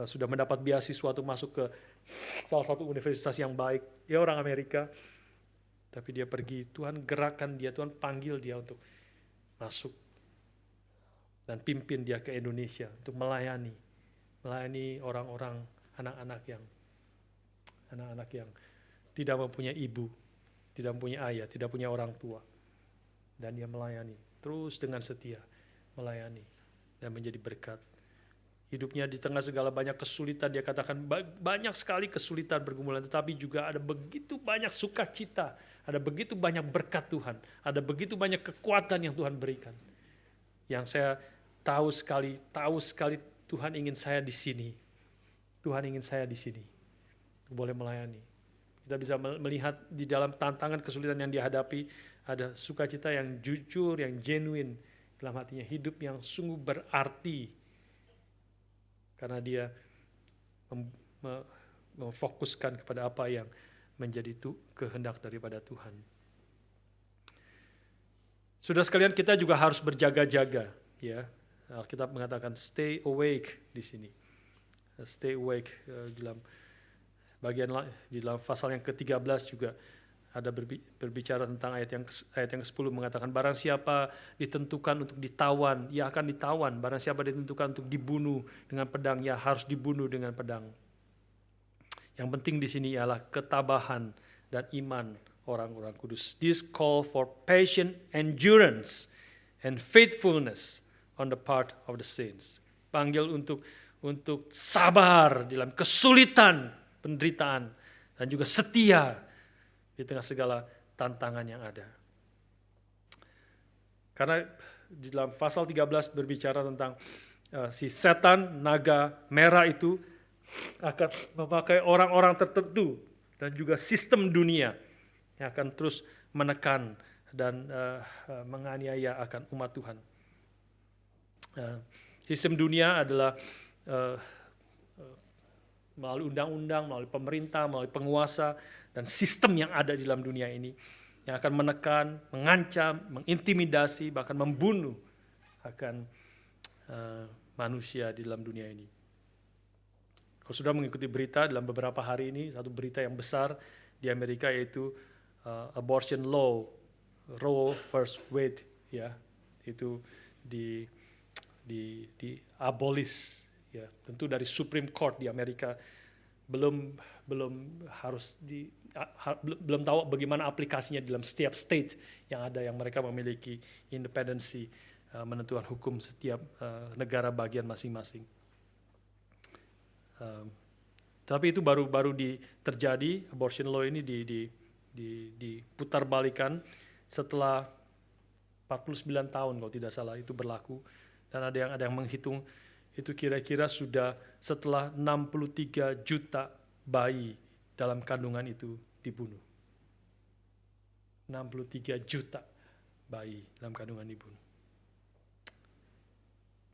Speaker 1: sudah mendapat beasiswa untuk masuk ke salah satu universitas yang baik. Dia orang Amerika, tapi dia pergi. Tuhan gerakkan dia, Tuhan panggil dia untuk masuk dan pimpin dia ke Indonesia untuk melayani orang-orang, anak-anak yang tidak mempunyai ibu, tidak mempunyai ayah, tidak punya orang tua. Dan dia melayani, terus dengan setia melayani dan menjadi berkat. Hidupnya di tengah segala banyak kesulitan, dia katakan banyak sekali kesulitan bergumulan, tetapi juga ada begitu banyak sukacita, ada begitu banyak berkat Tuhan, ada begitu banyak kekuatan yang Tuhan berikan. Yang saya tahu sekali Tuhan ingin saya di sini. Tuhan ingin saya di sini. Boleh melayani. Kita bisa melihat di dalam tantangan kesulitan yang dihadapi, ada sukacita yang jujur, yang genuine, dalam hatinya hidup yang sungguh berarti. Karena dia memfokuskan kepada apa yang menjadi kehendak daripada Tuhan. Saudara sekalian, kita juga harus berjaga-jaga, ya. Alkitab mengatakan stay awake di sini. Stay awake dalam pasal yang ke-13 juga ada berbicara tentang ayat yang ke-10 mengatakan barang siapa ditentukan untuk ditawan, ia akan ditawan. Barang siapa ditentukan untuk dibunuh dengan pedang, ia harus dibunuh dengan pedang. Yang penting di sini ialah ketabahan dan iman orang-orang kudus. This call for patient endurance and faithfulness on the part of the saints. Panggil untuk sabar dalam kesulitan, penderitaan, dan juga setia di tengah segala tantangan yang ada. Karena di dalam pasal 13 berbicara tentang si setan naga merah itu akan memakai orang-orang tertentu dan juga sistem dunia yang akan terus menekan dan menganiaya akan umat Tuhan. Sistem dunia adalah melalui undang-undang, melalui pemerintah, melalui penguasa, dan sistem yang ada di dalam dunia ini yang akan menekan, mengancam, mengintimidasi, bahkan membunuh akan manusia di dalam dunia ini. Kalau sudah mengikuti berita dalam beberapa hari ini, satu berita yang besar di Amerika yaitu abortion law, Roe versus Wade, ya, itu di abolish, ya, tentu dari Supreme Court di Amerika. Belum harus belum tahu bagaimana aplikasinya dalam setiap state yang ada, yang mereka memiliki independensi menentukan hukum setiap negara bagian masing-masing. Tapi itu baru terjadi, abortion law ini diputarbalikan setelah 49 tahun kalau tidak salah itu berlaku, dan ada yang menghitung itu kira-kira sudah setelah 63 juta bayi dalam kandungan itu dibunuh. 63 juta bayi dalam kandungan dibunuh.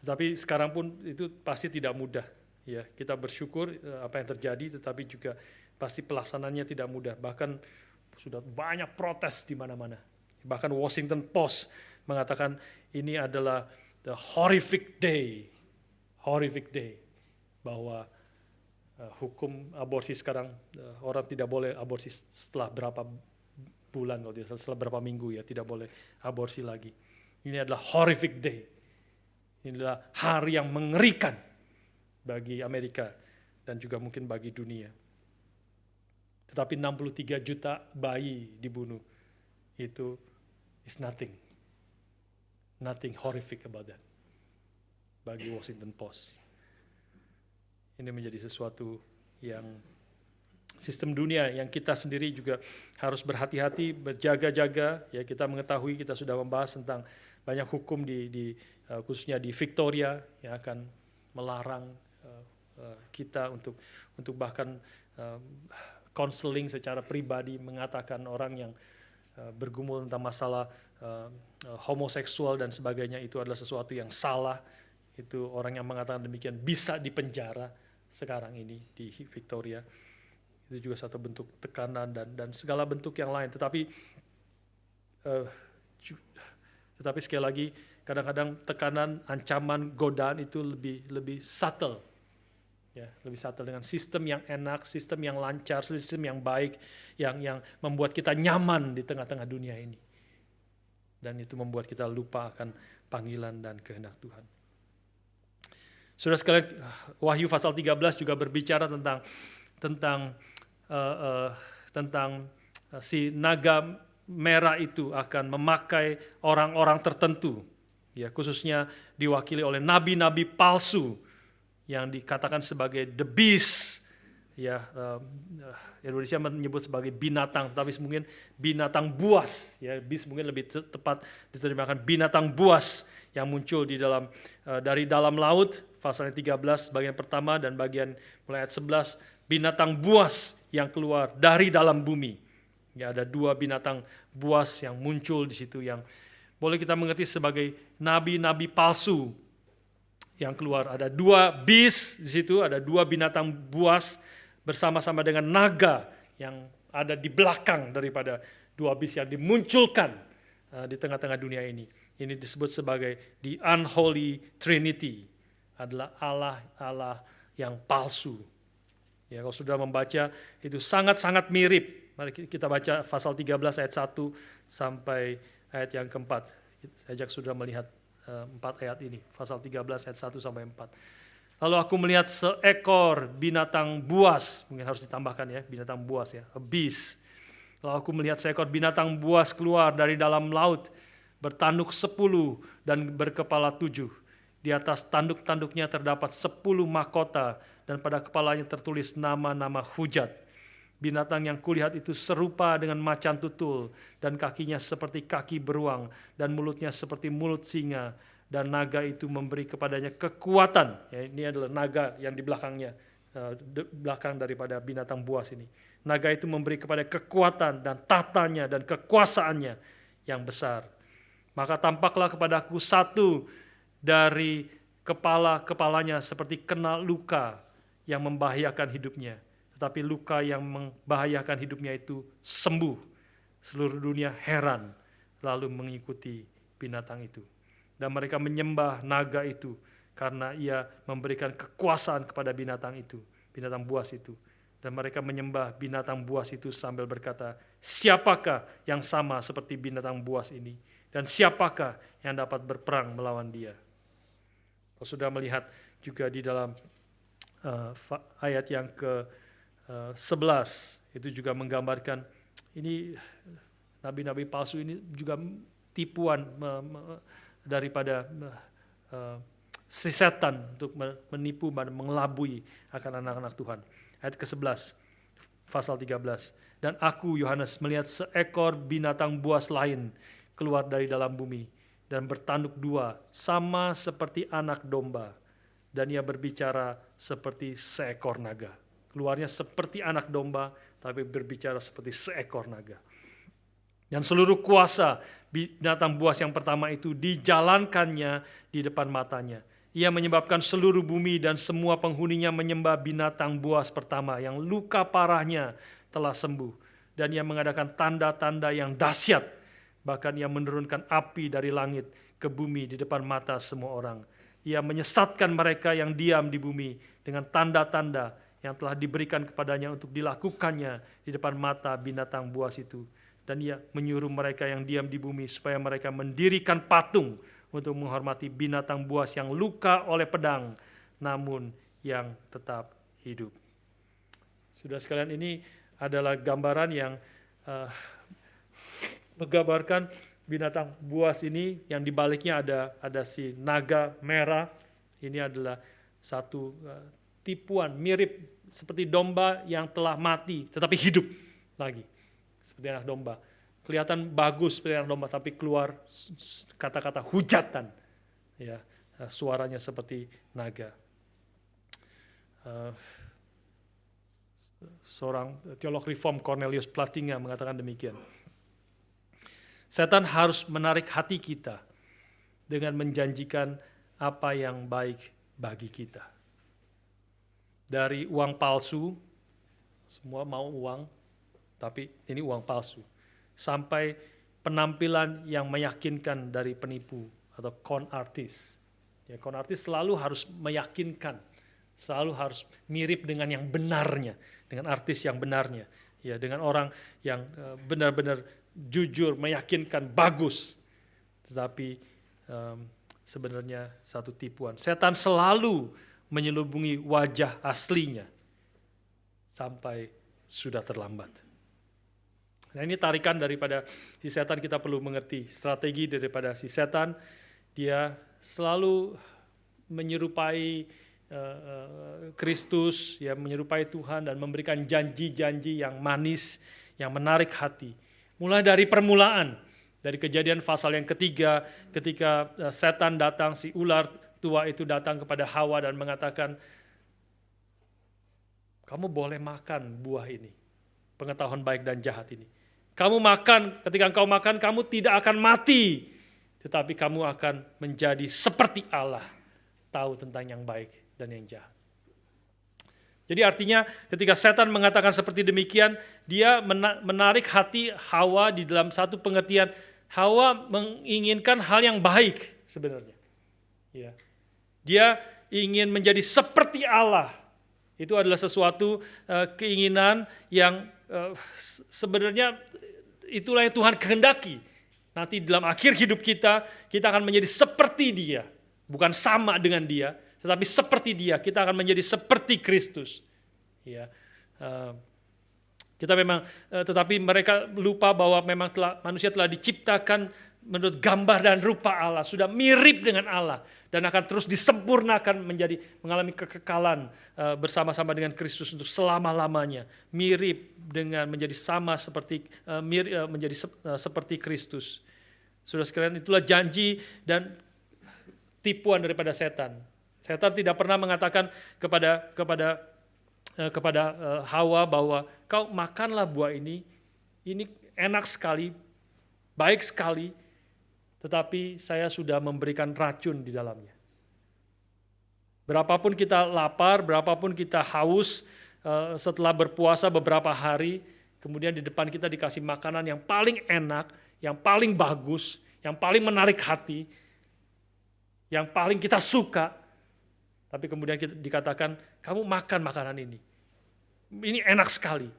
Speaker 1: Tetapi sekarang pun itu pasti tidak mudah. Ya, kita bersyukur apa yang terjadi, tetapi juga pasti pelaksananya tidak mudah. Bahkan sudah banyak protes di mana-mana. Bahkan Washington Post mengatakan ini adalah the horrific day, bahwa hukum aborsi sekarang orang tidak boleh aborsi setelah berapa bulan, setelah berapa minggu, ya, tidak boleh aborsi lagi. Ini adalah horrific day. Ini adalah hari yang mengerikan bagi Amerika dan juga mungkin bagi dunia. Tetapi 63 juta bayi dibunuh, itu is nothing horrific about that bagi Washington Post. Ini menjadi sesuatu yang sistem dunia yang kita sendiri juga harus berhati-hati, berjaga-jaga. Ya, kita mengetahui, kita sudah membahas tentang banyak hukum khususnya di Victoria yang akan melarang kita untuk bahkan counseling secara pribadi, mengatakan orang yang bergumul tentang masalah homoseksual dan sebagainya itu adalah sesuatu yang salah. Itu orang yang mengatakan demikian bisa dipenjara sekarang ini di Victoria. Itu juga satu bentuk tekanan dan segala bentuk yang lain. Tetapi sekali lagi, kadang-kadang tekanan, ancaman, godaan itu lebih subtle. Ya, lebih subtle dengan sistem yang enak, sistem yang lancar, sistem yang baik, yang membuat kita nyaman di tengah-tengah dunia ini. Dan itu membuat kita lupa akan panggilan dan kehendak Tuhan. Saudara sekalian, Wahyu pasal 13 juga berbicara tentang si naga merah itu akan memakai orang-orang tertentu, ya, khususnya diwakili oleh nabi-nabi palsu yang dikatakan sebagai the beast, ya, Indonesia menyebut sebagai binatang, tetapi mungkin binatang buas, ya, beast mungkin lebih tepat diterjemahkan binatang buas yang muncul dari dalam laut, pasal 13 bagian pertama dan bagian mulai ayat 11, binatang buas yang keluar dari dalam bumi. Ya, ada 2 binatang buas yang muncul di situ yang boleh kita mengerti sebagai nabi-nabi palsu yang keluar. Ada 2 beast di situ, ada 2 binatang buas bersama-sama dengan naga yang ada di belakang daripada 2 beast yang dimunculkan di tengah-tengah dunia ini. Ini disebut sebagai the unholy trinity, adalah Allah yang palsu. Ya, kalau sudah membaca itu sangat-sangat mirip. Mari kita baca pasal 13 ayat 1 sampai ayat yang keempat. Saya ajak saudara melihat 4 ayat ini, pasal 13 ayat 1 sampai 4. Lalu aku melihat seekor binatang buas, mungkin harus ditambahkan, ya, binatang buas, ya, a beast. Lalu aku melihat seekor binatang buas keluar dari dalam laut, bertanduk 10 dan berkepala 7. Di atas tanduk-tanduknya terdapat 10 mahkota dan pada kepalanya tertulis nama-nama hujat. Binatang yang kulihat itu serupa dengan macan tutul dan kakinya seperti kaki beruang dan mulutnya seperti mulut singa, dan naga itu memberi kepadanya kekuatan. Ya, ini adalah naga yang di belakangnya, belakang daripada binatang buas ini. Naga itu memberi kepada kekuatan dan tahtanya dan kekuasaannya yang besar. Maka tampaklah kepadaku satu dari kepalanya seperti kena luka yang membahayakan hidupnya. Tetapi luka yang membahayakan hidupnya itu sembuh. Seluruh dunia heran lalu mengikuti binatang itu. Dan mereka menyembah naga itu karena ia memberikan kekuasaan kepada binatang itu, binatang buas itu. Dan mereka menyembah binatang buas itu sambil berkata, siapakah yang sama seperti binatang buas ini? Dan siapakah yang dapat berperang melawan dia? Kalau sudah melihat juga di dalam ayat yang ke-11, itu juga menggambarkan ini nabi-nabi palsu ini juga tipuan daripada si setan untuk menipu dan mengelabui akan anak-anak Tuhan. Ayat ke-11, pasal 13. Dan aku, Yohanes, melihat seekor binatang buas lain keluar dari dalam bumi dan bertanduk dua, sama seperti anak domba. Dan ia berbicara seperti seekor naga. Keluarnya seperti anak domba, tapi berbicara seperti seekor naga. Dan seluruh kuasa binatang buas yang pertama itu dijalankannya di depan matanya. Ia menyebabkan seluruh bumi dan semua penghuninya menyembah binatang buas pertama yang luka parahnya telah sembuh. Dan ia mengadakan tanda-tanda yang dahsyat. Bahkan ia menurunkan api dari langit ke bumi di depan mata semua orang. Ia menyesatkan mereka yang diam di bumi dengan tanda-tanda yang telah diberikan kepadanya untuk dilakukannya di depan mata binatang buas itu. Dan ia menyuruh mereka yang diam di bumi supaya mereka mendirikan patung untuk menghormati binatang buas yang luka oleh pedang, namun yang tetap hidup. Saudara sekalian, ini adalah gambaran yang menggambarkan binatang buas ini yang di baliknya ada si naga merah. Ini adalah satu tipuan mirip seperti domba yang telah mati tetapi hidup lagi seperti anak domba. Kelihatan bagus seperti anak domba, tapi keluar kata-kata hujatan, ya, suaranya seperti naga. Seorang teolog reform Cornelius Plantinga mengatakan demikian. Setan harus menarik hati kita dengan menjanjikan apa yang baik bagi kita. Dari uang palsu, semua mau uang, tapi ini uang palsu. Sampai penampilan yang meyakinkan dari penipu atau con artist. Ya, con artist selalu harus meyakinkan, selalu harus mirip dengan yang benarnya, dengan artis yang benarnya. Ya, dengan orang yang benar-benar jujur, meyakinkan, bagus. Tetapi sebenarnya satu tipuan. Setan selalu menyelubungi wajah aslinya sampai sudah terlambat. Nah, ini tarikan daripada si setan, kita perlu mengerti strategi daripada si setan. Dia selalu menyerupai Kristus, ya, menyerupai Tuhan dan memberikan janji-janji yang manis, yang menarik hati. Mulai dari permulaan, dari Kejadian pasal yang ketiga, ketika setan datang, si ular tua itu datang kepada Hawa dan mengatakan, kamu boleh makan buah ini, pengetahuan baik dan jahat ini. Kamu makan, ketika engkau makan, kamu tidak akan mati, tetapi kamu akan menjadi seperti Allah, tahu tentang yang baik dan yang jahat. Jadi artinya ketika setan mengatakan seperti demikian, dia menarik hati Hawa di dalam satu pengertian. Hawa menginginkan hal yang baik sebenarnya. Ya. Dia ingin menjadi seperti Allah. Itu adalah sesuatu keinginan yang sebenarnya itulah yang Tuhan kehendaki. Nanti dalam akhir hidup kita akan menjadi seperti Dia. Bukan sama dengan Dia, tetapi seperti Dia. Kita akan menjadi seperti Kristus. Ya, kita memang, tetapi mereka lupa bahwa memang manusia telah diciptakan menurut gambar dan rupa Allah, sudah mirip dengan Allah dan akan terus disempurnakan mengalami kekekalan bersama-sama dengan Kristus untuk selama-lamanya, mirip dengan menjadi sama seperti seperti Kristus. Saudara sekalian, itulah janji dan tipuan daripada setan. Setan tidak pernah mengatakan kepada Hawa bahwa kau makanlah buah ini enak sekali, baik sekali, tetapi saya sudah memberikan racun di dalamnya. Berapapun kita lapar, berapapun kita haus, setelah berpuasa beberapa hari, kemudian di depan kita dikasih makanan yang paling enak, yang paling bagus, yang paling menarik hati, yang paling kita suka, tapi kemudian kita dikatakan, kamu makan makanan ini. Ini enak sekali.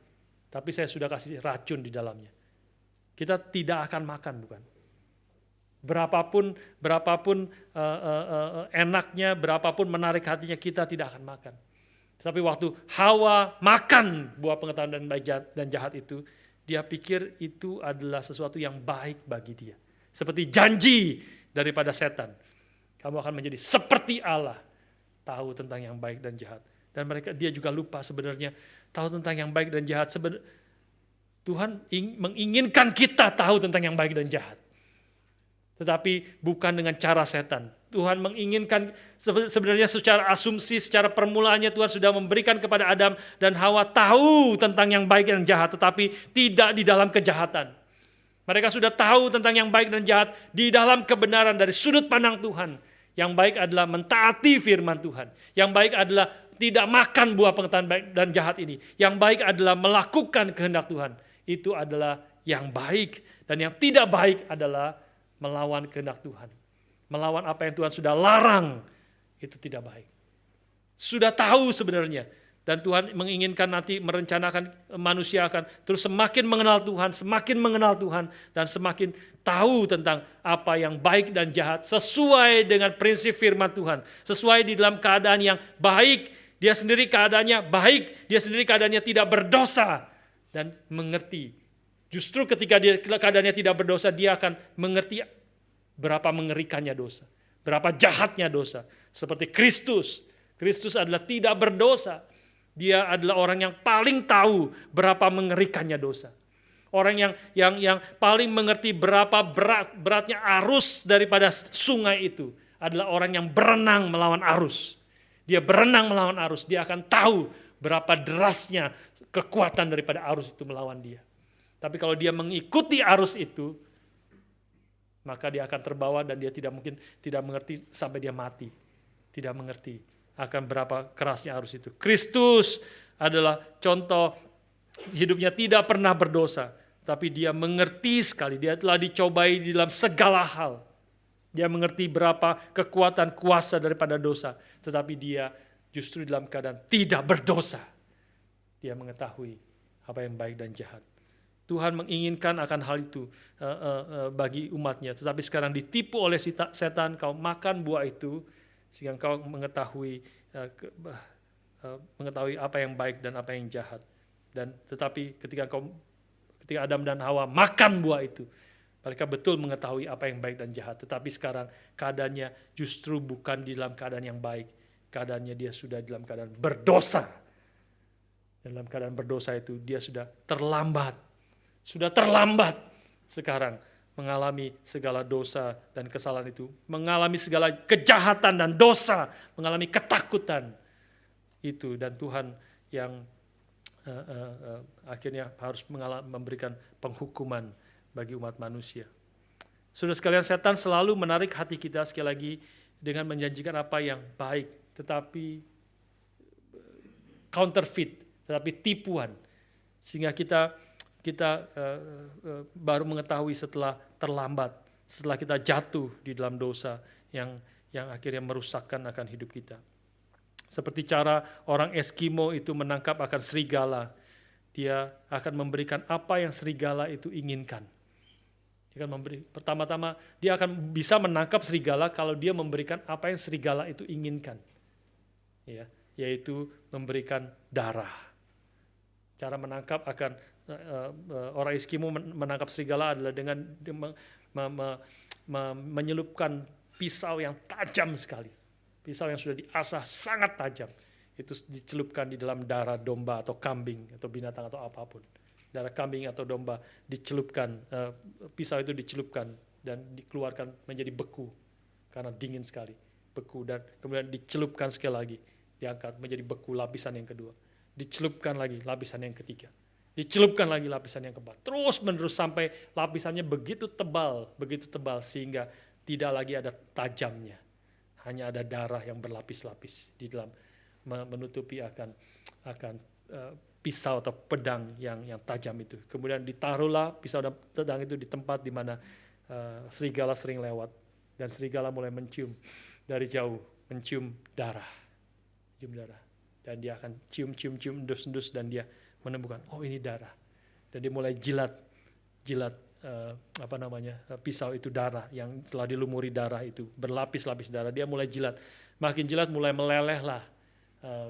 Speaker 1: Tapi saya sudah kasih racun di dalamnya. Kita tidak akan makan, bukan? Berapapun enaknya, berapapun menarik hatinya, kita tidak akan makan. Tapi waktu Hawa makan buah pengetahuan dan baik dan jahat itu, dia pikir itu adalah sesuatu yang baik bagi dia. Seperti janji daripada setan. Kamu akan menjadi seperti Allah, tahu tentang yang baik dan jahat. Dan dia juga lupa sebenarnya tahu tentang yang baik dan jahat. Tuhan menginginkan kita tahu tentang yang baik dan jahat. Tetapi bukan dengan cara setan. Tuhan menginginkan, sebenarnya secara asumsi, secara permulaannya Tuhan sudah memberikan kepada Adam dan Hawa tahu tentang yang baik dan jahat, tetapi tidak di dalam kejahatan. Mereka sudah tahu tentang yang baik dan jahat di dalam kebenaran dari sudut pandang Tuhan. Yang baik adalah mentaati firman Tuhan. Yang baik adalah tidak makan buah pengetahuan baik dan jahat ini. Yang baik adalah melakukan kehendak Tuhan. Itu adalah yang baik. Dan yang tidak baik adalah melawan kehendak Tuhan. Melawan apa yang Tuhan sudah larang. Itu tidak baik. Sudah tahu sebenarnya. Dan Tuhan menginginkan nanti merencanakan manusia akan terus semakin mengenal Tuhan, semakin mengenal Tuhan, dan semakin tahu tentang apa yang baik dan jahat sesuai dengan prinsip firman Tuhan. Sesuai di dalam keadaan yang baik, dia sendiri keadaannya baik, dia sendiri keadaannya tidak berdosa, dan mengerti. Justru ketika dia keadaannya tidak berdosa, dia akan mengerti berapa mengerikannya dosa, berapa jahatnya dosa. Seperti Kristus. Kristus adalah tidak berdosa. Dia adalah orang yang paling tahu berapa mengerikannya dosa. Orang yang paling mengerti berapa beratnya arus daripada sungai itu adalah orang yang berenang melawan arus. Dia berenang melawan arus, dia akan tahu berapa derasnya kekuatan daripada arus itu melawan dia. Tapi kalau dia mengikuti arus itu, maka dia akan terbawa dan dia tidak mengerti sampai dia mati. Tidak mengerti akan berapa kerasnya arus itu. Kristus adalah contoh hidupnya tidak pernah berdosa, tapi dia mengerti sekali, dia telah dicobai di dalam segala hal. Dia mengerti berapa kekuatan kuasa daripada dosa, tetapi dia justru dalam keadaan tidak berdosa. Dia mengetahui apa yang baik dan jahat. Tuhan menginginkan akan hal itu bagi umatnya, tetapi sekarang ditipu oleh setan, kau makan buah itu, sehingga kau mengetahui apa yang baik dan apa yang jahat. Dan tetapi ketika Adam dan Hawa makan buah itu, mereka betul mengetahui apa yang baik dan jahat. Tetapi sekarang keadaannya justru bukan di dalam keadaan yang baik. Keadaannya dia sudah dalam keadaan berdosa. Dalam keadaan berdosa itu dia sudah terlambat. Sudah terlambat sekarang mengalami segala dosa dan kesalahan itu, mengalami segala kejahatan dan dosa, mengalami ketakutan itu, dan Tuhan yang akhirnya harus memberikan penghukuman bagi umat manusia. Saudara sekalian, setan selalu menarik hati kita sekali lagi dengan menjanjikan apa yang baik, tetapi counterfeit, tetapi tipuan, sehingga kita baru mengetahui setelah terlambat, setelah kita jatuh di dalam dosa yang akhirnya merusakkan akan hidup kita. Seperti cara orang Eskimo itu menangkap akan serigala, dia akan memberikan apa yang serigala itu inginkan. Dia akan pertama-tama dia akan bisa menangkap serigala kalau dia memberikan apa yang serigala itu inginkan, ya, yaitu memberikan darah. Cara menangkap orang Eskimo menangkap serigala adalah dengan menyelupkan pisau yang tajam sekali. Pisau yang sudah diasah sangat tajam. Itu dicelupkan di dalam darah domba atau kambing atau binatang atau apapun. Darah kambing atau domba dicelupkan, pisau itu dicelupkan dan dikeluarkan menjadi beku. Karena dingin sekali, beku, dan kemudian dicelupkan sekali lagi. Diangkat menjadi beku lapisan yang kedua. Dicelupkan lagi lapisan yang ketiga. Dicelupkan lagi lapisan yang keempat. Terus menerus sampai lapisannya begitu tebal sehingga tidak lagi ada tajamnya. Hanya ada darah yang berlapis-lapis di dalam menutupi akan pisau atau pedang yang tajam itu. Kemudian ditaruhlah pisau dan pedang itu di tempat di mana serigala sering lewat, dan serigala mulai mencium dari jauh, mencium darah. Dan dia akan cium-cium, endus-endus, dan dia menemukan, oh ini darah. Dan dia mulai jilat pisau itu darah yang telah dilumuri darah itu, berlapis-lapis darah. Dia mulai jilat, makin jilat mulai melelehlah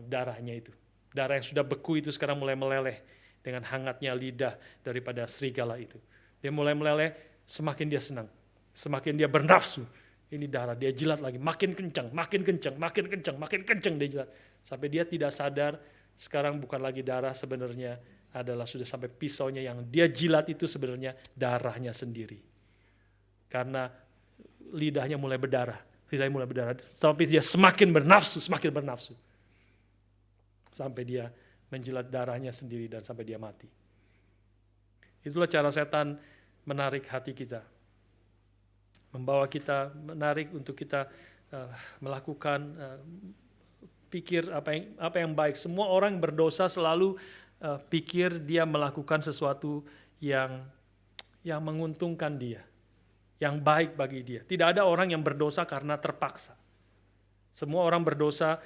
Speaker 1: darahnya itu. Darah yang sudah beku itu sekarang mulai meleleh dengan hangatnya lidah daripada serigala itu. Dia mulai meleleh, semakin dia senang, semakin dia bernafsu. Ini darah, dia jilat lagi, makin kencang dia jilat. Sampai dia tidak sadar, sekarang bukan lagi darah, sebenarnya adalah sudah sampai pisaunya yang dia jilat itu sebenarnya darahnya sendiri. Karena lidahnya mulai berdarah, sampai dia semakin bernafsu. Sampai dia menjilat darahnya sendiri dan sampai dia mati. Itulah cara setan menarik hati kita. Membawa kita, menarik untuk kita melakukan pikir apa yang baik. Semua orang berdosa selalu pikir dia melakukan sesuatu yang menguntungkan dia, yang baik bagi dia. Tidak ada orang yang berdosa karena terpaksa. Semua orang berdosa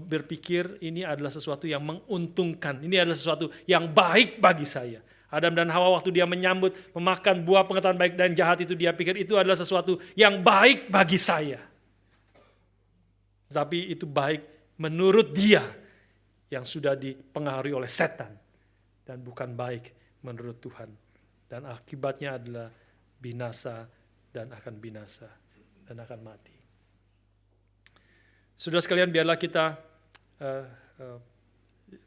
Speaker 1: berpikir ini adalah sesuatu yang menguntungkan, ini adalah sesuatu yang baik bagi saya. Adam dan Hawa waktu dia memakan buah pengetahuan baik dan jahat itu, dia pikir itu adalah sesuatu yang baik bagi saya. Tapi itu baik menurut dia yang sudah dipengaruhi oleh setan, dan bukan baik menurut Tuhan. Dan akibatnya adalah binasa dan akan binasa dan akan mati. Saudara sekalian, biarlah kita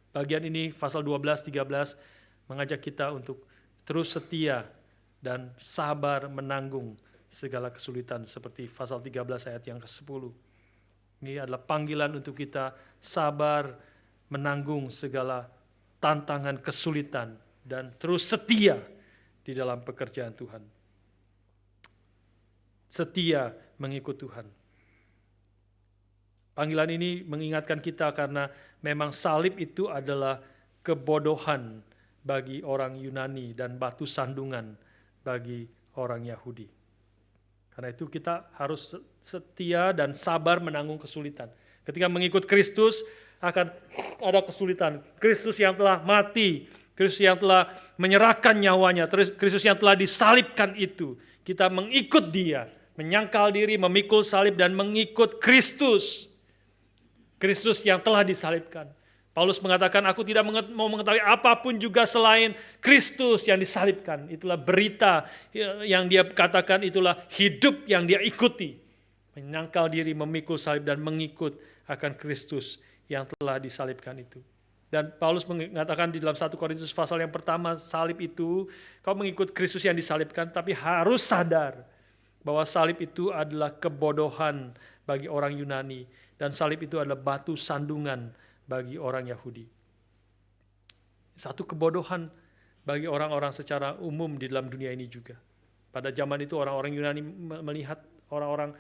Speaker 1: bagian ini pasal 12-13 mengajak kita untuk terus setia dan sabar menanggung segala kesulitan seperti pasal 13 ayat yang ke-10. Ini adalah panggilan untuk kita sabar menanggung segala tantangan, kesulitan, dan terus setia di dalam pekerjaan Tuhan. Setia mengikut Tuhan. Panggilan ini mengingatkan kita karena memang salib itu adalah kebodohan bagi orang Yunani dan batu sandungan bagi orang Yahudi. Karena itu kita harus setia dan sabar menanggung kesulitan. Ketika mengikut Kristus akan ada kesulitan. Kristus yang telah mati, Kristus yang telah menyerahkan nyawanya, Kristus yang telah disalibkan itu. Kita mengikut Dia, menyangkal diri, memikul salib dan mengikut Kristus. Kristus yang telah disalibkan. Paulus mengatakan, aku tidak mau mengetahui apapun juga selain Kristus yang disalibkan. Itulah berita yang dia katakan, itulah hidup yang dia ikuti. Menyangkal diri, memikul salib dan mengikut akan Kristus yang telah disalibkan itu. Dan Paulus mengatakan di dalam 1 Korintus pasal yang pertama, salib itu, kau mengikut Kristus yang disalibkan, tapi harus sadar bahwa salib itu adalah kebodohan bagi orang Yunani. Dan salib itu adalah batu sandungan bagi orang Yahudi. Satu kebodohan bagi orang-orang secara umum di dalam dunia ini juga. Pada zaman itu orang-orang Yunani melihat orang-orang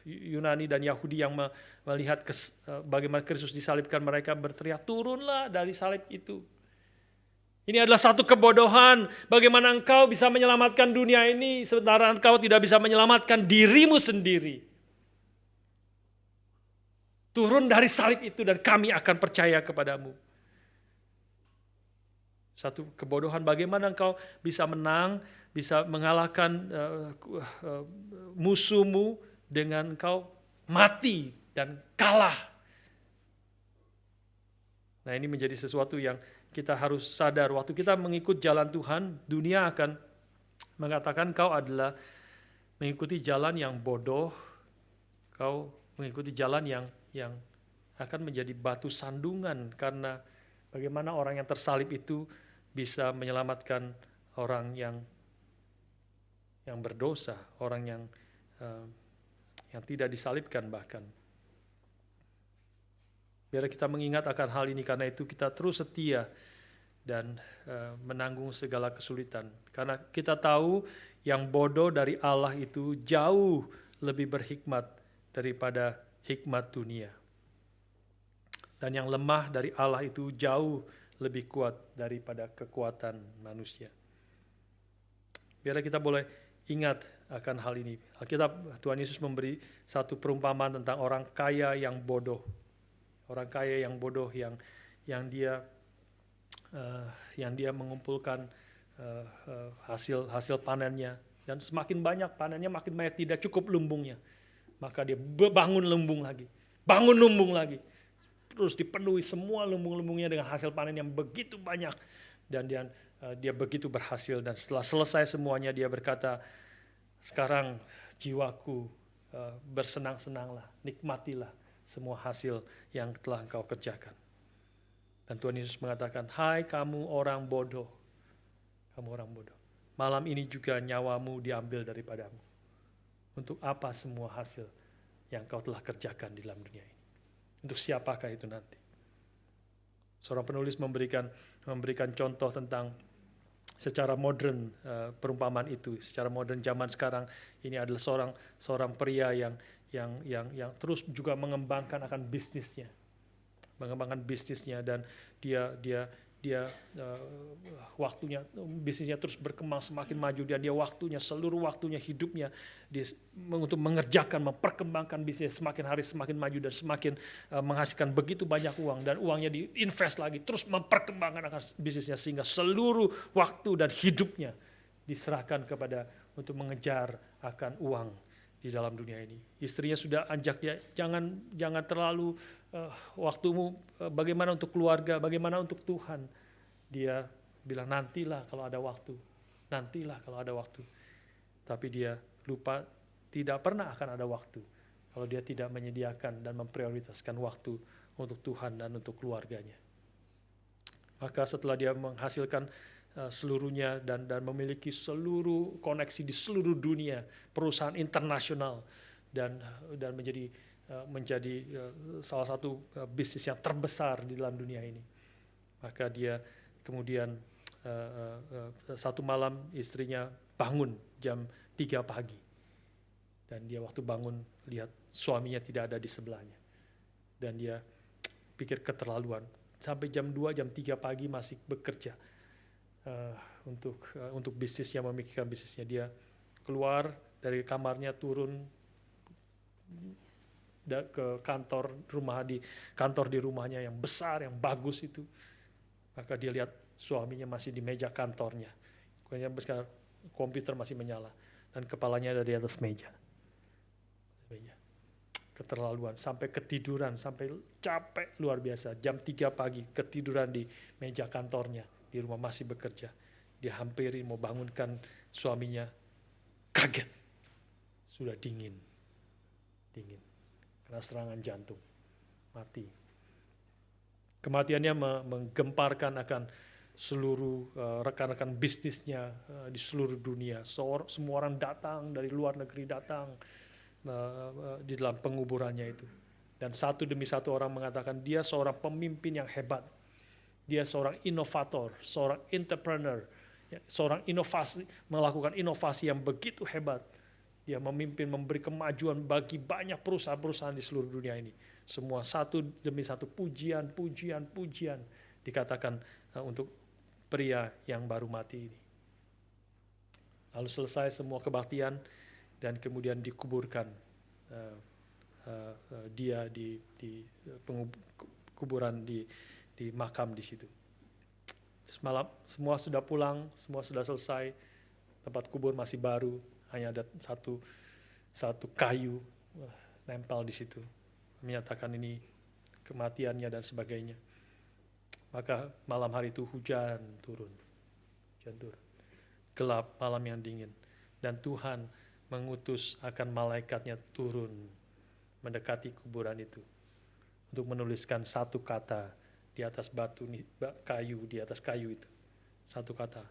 Speaker 1: Yunani dan Yahudi yang melihat bagaimana Kristus disalibkan, mereka berteriak, turunlah dari salib itu. Ini adalah satu kebodohan. Bagaimana engkau bisa menyelamatkan dunia ini sementara engkau tidak bisa menyelamatkan dirimu sendiri. Turun dari salib itu dan kami akan percaya kepadamu. Satu kebodohan, bagaimana engkau bisa menang, bisa mengalahkan musuhmu dengan engkau mati dan kalah. Nah, ini menjadi sesuatu yang kita harus sadar. Waktu kita mengikut jalan Tuhan, dunia akan mengatakan kau adalah mengikuti jalan yang bodoh, kau mengikuti jalan yang akan menjadi batu sandungan, karena bagaimana orang yang tersalib itu bisa menyelamatkan orang yang berdosa, orang yang tidak disalibkan bahkan. Biar kita mengingat akan hal ini, karena itu kita terus setia dan menanggung segala kesulitan. Karena kita tahu yang bodoh dari Allah itu jauh lebih berhikmat daripada hikmat dunia. Dan yang lemah dari Allah itu jauh lebih kuat daripada kekuatan manusia. Biar kita boleh ingat akan hal ini. Alkitab, Tuhan Yesus memberi satu perumpamaan tentang orang kaya yang bodoh. Orang kaya yang bodoh yang dia mengumpulkan hasil panennya, dan semakin banyak panennya makin banyak tidak cukup lumbungnya. Maka dia bangun lumbung lagi. Terus dipenuhi semua lumbung-lumbungnya dengan hasil panen yang begitu banyak. Dan dia begitu berhasil. Dan setelah selesai semuanya dia berkata, sekarang jiwaku bersenang-senanglah, nikmatilah semua hasil yang telah engkau kerjakan. Dan Tuhan Yesus mengatakan, hai kamu orang bodoh. Kamu orang bodoh. Malam ini juga nyawamu diambil daripadamu. Untuk apa semua hasil yang kau telah kerjakan di dalam dunia ini? Untuk siapakah itu nanti? Seorang penulis memberikan contoh tentang secara modern perumpamaan itu. Secara modern zaman sekarang ini adalah seorang pria yang terus juga mengembangkan akan bisnisnya. Mengembangkan bisnisnya, dan dia waktunya, bisnisnya terus berkembang semakin maju, dan dia seluruh waktunya, hidupnya untuk mengerjakan, memperkembangkan bisnis, semakin hari semakin maju dan semakin menghasilkan begitu banyak uang, dan uangnya diinvest lagi, terus memperkembangkan akan bisnisnya, sehingga seluruh waktu dan hidupnya diserahkan untuk mengejar akan uang di dalam dunia ini. Istrinya sudah ajak dia, jangan terlalu waktumu bagaimana untuk keluarga, bagaimana untuk Tuhan. Dia bilang nantilah kalau ada waktu. Tapi dia lupa, tidak pernah akan ada waktu kalau dia tidak menyediakan dan memprioritaskan waktu untuk Tuhan dan untuk keluarganya. Maka setelah dia menghasilkan seluruhnya dan memiliki seluruh koneksi di seluruh dunia, perusahaan internasional, dan menjadi salah satu bisnis yang terbesar di dalam dunia ini. Maka dia kemudian satu malam istrinya bangun jam 3 pagi. Dan dia waktu bangun lihat suaminya tidak ada di sebelahnya. Dan dia pikir keterlaluan. Sampai jam 2, jam 3 pagi masih bekerja untuk bisnisnya, memikirkan bisnisnya. Dia keluar dari kamarnya, turun ke kantor di rumahnya yang besar, yang bagus itu. Maka dia lihat suaminya masih di meja kantornya. Komputer masih menyala dan kepalanya ada di atas meja. Keterlaluan, sampai ketiduran, sampai capek luar biasa. Jam 3 pagi ketiduran di meja kantornya, di rumah masih bekerja. Dia hampiri mau bangunkan suaminya, kaget. Sudah dingin. Karena serangan jantung, mati. Kematiannya menggemparkan akan seluruh rekan-rekan bisnisnya di seluruh dunia. Semua orang datang, dari luar negeri datang di dalam penguburannya itu. Dan satu demi satu orang mengatakan dia seorang pemimpin yang hebat. Dia seorang inovator, seorang entrepreneur, seorang inovasi, melakukan inovasi yang begitu hebat. Dia memimpin, memberi kemajuan bagi banyak perusahaan-perusahaan di seluruh dunia ini. Semua satu demi satu pujian dikatakan untuk pria yang baru mati ini. Lalu selesai semua kebaktian dan kemudian dikuburkan dia di kuburan di makam di situ. Semalam semua sudah pulang, semua sudah selesai, tempat kubur masih baru. Hanya ada satu kayu nempel di situ, menyatakan ini kematiannya dan sebagainya. Maka malam hari itu hujan turun, gelap, malam yang dingin, dan Tuhan mengutus akan malaikatnya turun mendekati kuburan itu untuk menuliskan satu kata di atas kayu, di atas kayu itu, satu kata,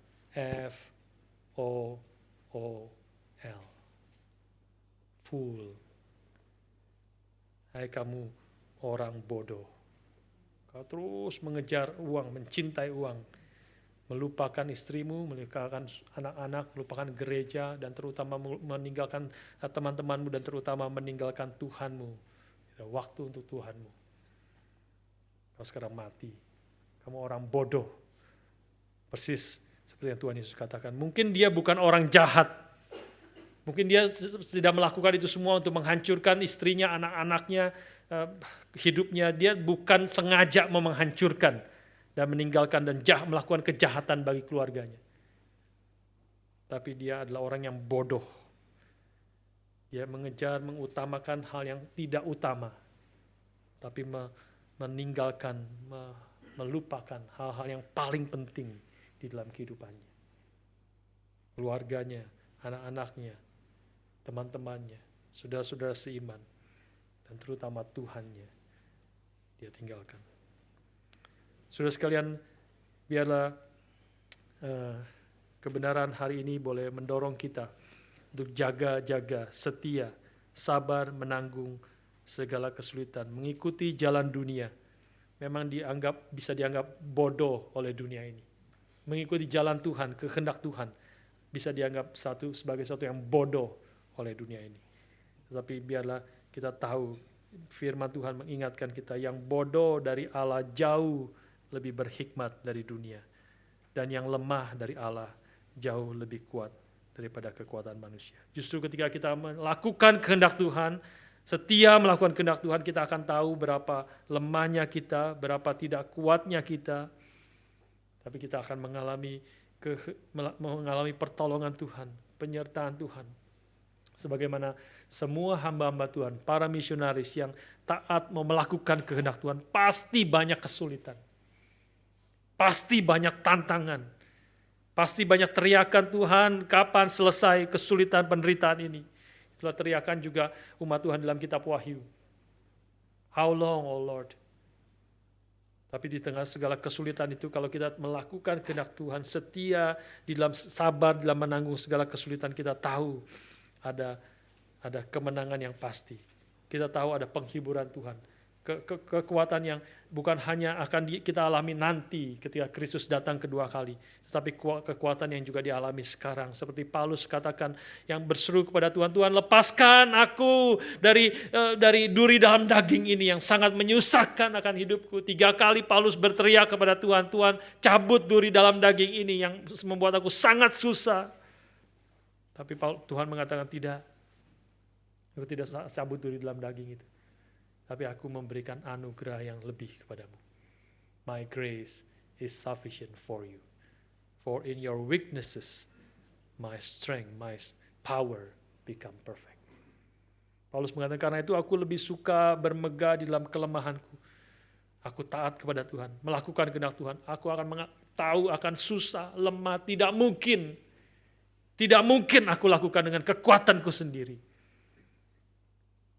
Speaker 1: FOOL, fool. Hai kamu orang bodoh. Kau terus mengejar uang, mencintai uang, melupakan istrimu, melupakan anak-anak, melupakan gereja, dan terutama meninggalkan teman-temanmu, dan terutama meninggalkan Tuhanmu. Waktu untuk Tuhanmu. Kau sekarang mati. Kamu orang bodoh. Persis seperti yang Tuhan Yesus katakan. Mungkin dia bukan orang jahat. Mungkin dia tidak melakukan itu semua untuk menghancurkan istrinya, anak-anaknya, hidupnya, dia bukan sengaja mau menghancurkan dan meninggalkan dan melakukan kejahatan bagi keluarganya. Tapi dia adalah orang yang bodoh. Dia mengejar, mengutamakan hal yang tidak utama. Tapi meninggalkan, melupakan hal-hal yang paling penting di dalam kehidupannya. Keluarganya, anak-anaknya, teman-temannya, saudara-saudara seiman, dan terutama Tuhannya dia tinggalkan. Saudara sekalian, biarlah kebenaran hari ini boleh mendorong kita untuk jaga-jaga, setia, sabar, menanggung segala kesulitan, mengikuti jalan dunia. Memang bisa dianggap bodoh oleh dunia ini. Mengikuti jalan Tuhan, kehendak Tuhan, bisa dianggap sebagai sesuatu yang bodoh oleh dunia ini. Tetapi biarlah kita tahu firman Tuhan mengingatkan kita, yang bodoh dari Allah jauh lebih berhikmat dari dunia, dan yang lemah dari Allah jauh lebih kuat daripada kekuatan manusia. Justru ketika kita melakukan kehendak Tuhan, setia melakukan kehendak Tuhan, kita akan tahu berapa lemahnya kita, berapa tidak kuatnya kita, tapi kita akan mengalami pertolongan Tuhan, penyertaan Tuhan. Sebagaimana semua hamba-hamba Tuhan, para misionaris yang taat mau melakukan kehendak Tuhan, pasti banyak kesulitan. Pasti banyak tantangan. Pasti banyak teriakan, Tuhan kapan selesai kesulitan penderitaan ini. Itulah teriakan juga umat Tuhan dalam kitab Wahyu. How long, O Lord? Tapi di tengah segala kesulitan itu, kalau kita melakukan kehendak Tuhan, setia di dalam sabar, dalam menanggung segala kesulitan, kita tahu ada kemenangan yang pasti. Kita tahu ada penghiburan Tuhan. Kekuatan yang bukan hanya akan kita alami nanti ketika Kristus datang kedua kali, tetapi kekuatan yang juga dialami sekarang. Seperti Paulus katakan, yang berseru kepada Tuhan, Tuhan lepaskan aku dari duri dalam daging ini yang sangat menyusahkan akan hidupku. 3 kali Paulus berteriak kepada Tuhan, Tuhan cabut duri dalam daging ini yang membuat aku sangat susah. Tapi Tuhan mengatakan, tidak, aku tidak cabut duri dalam daging itu. Tapi aku memberikan anugerah yang lebih kepadamu. My grace is sufficient for you. For in your weaknesses, my strength, my power become perfect. Paulus mengatakan, karena itu aku lebih suka bermegah di dalam kelemahanku. Aku taat kepada Tuhan, melakukan kehendak Tuhan. Aku akan tahu akan susah, lemah, tidak mungkin. Tidak mungkin aku lakukan dengan kekuatanku sendiri.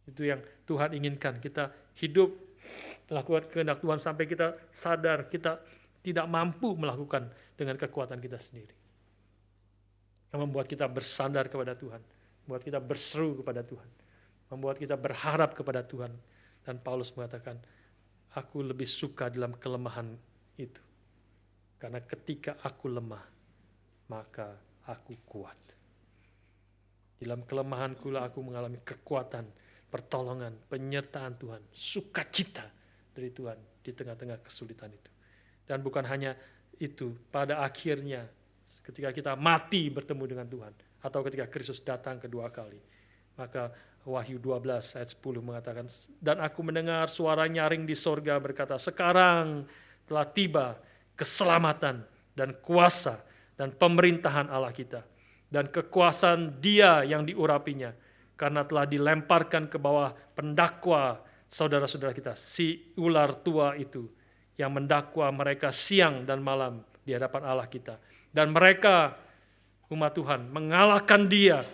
Speaker 1: Itu yang Tuhan inginkan, kita hidup melakukan kehendak Tuhan sampai kita sadar kita tidak mampu melakukan dengan kekuatan kita sendiri. Yang membuat kita bersandar kepada Tuhan, membuat kita berseru kepada Tuhan, membuat kita berharap kepada Tuhan. Dan Paulus mengatakan, aku lebih suka dalam kelemahan itu. Karena ketika aku lemah, maka aku kuat. Dalam kelemahanku lah aku mengalami kekuatan, pertolongan, penyertaan Tuhan, sukacita dari Tuhan di tengah-tengah kesulitan itu. Dan bukan hanya itu, pada akhirnya ketika kita mati bertemu dengan Tuhan, atau ketika Kristus datang kedua kali, maka Wahyu 12 ayat 10 mengatakan, dan aku mendengar suara nyaring di sorga berkata, sekarang telah tiba keselamatan dan kuasa dan pemerintahan Allah kita, dan kekuasaan Dia yang diurapinya, karena telah dilemparkan ke bawah pendakwa saudara-saudara kita, si ular tua itu, yang mendakwa mereka siang dan malam di hadapan Allah kita. Dan mereka, umat Tuhan, mengalahkan Dia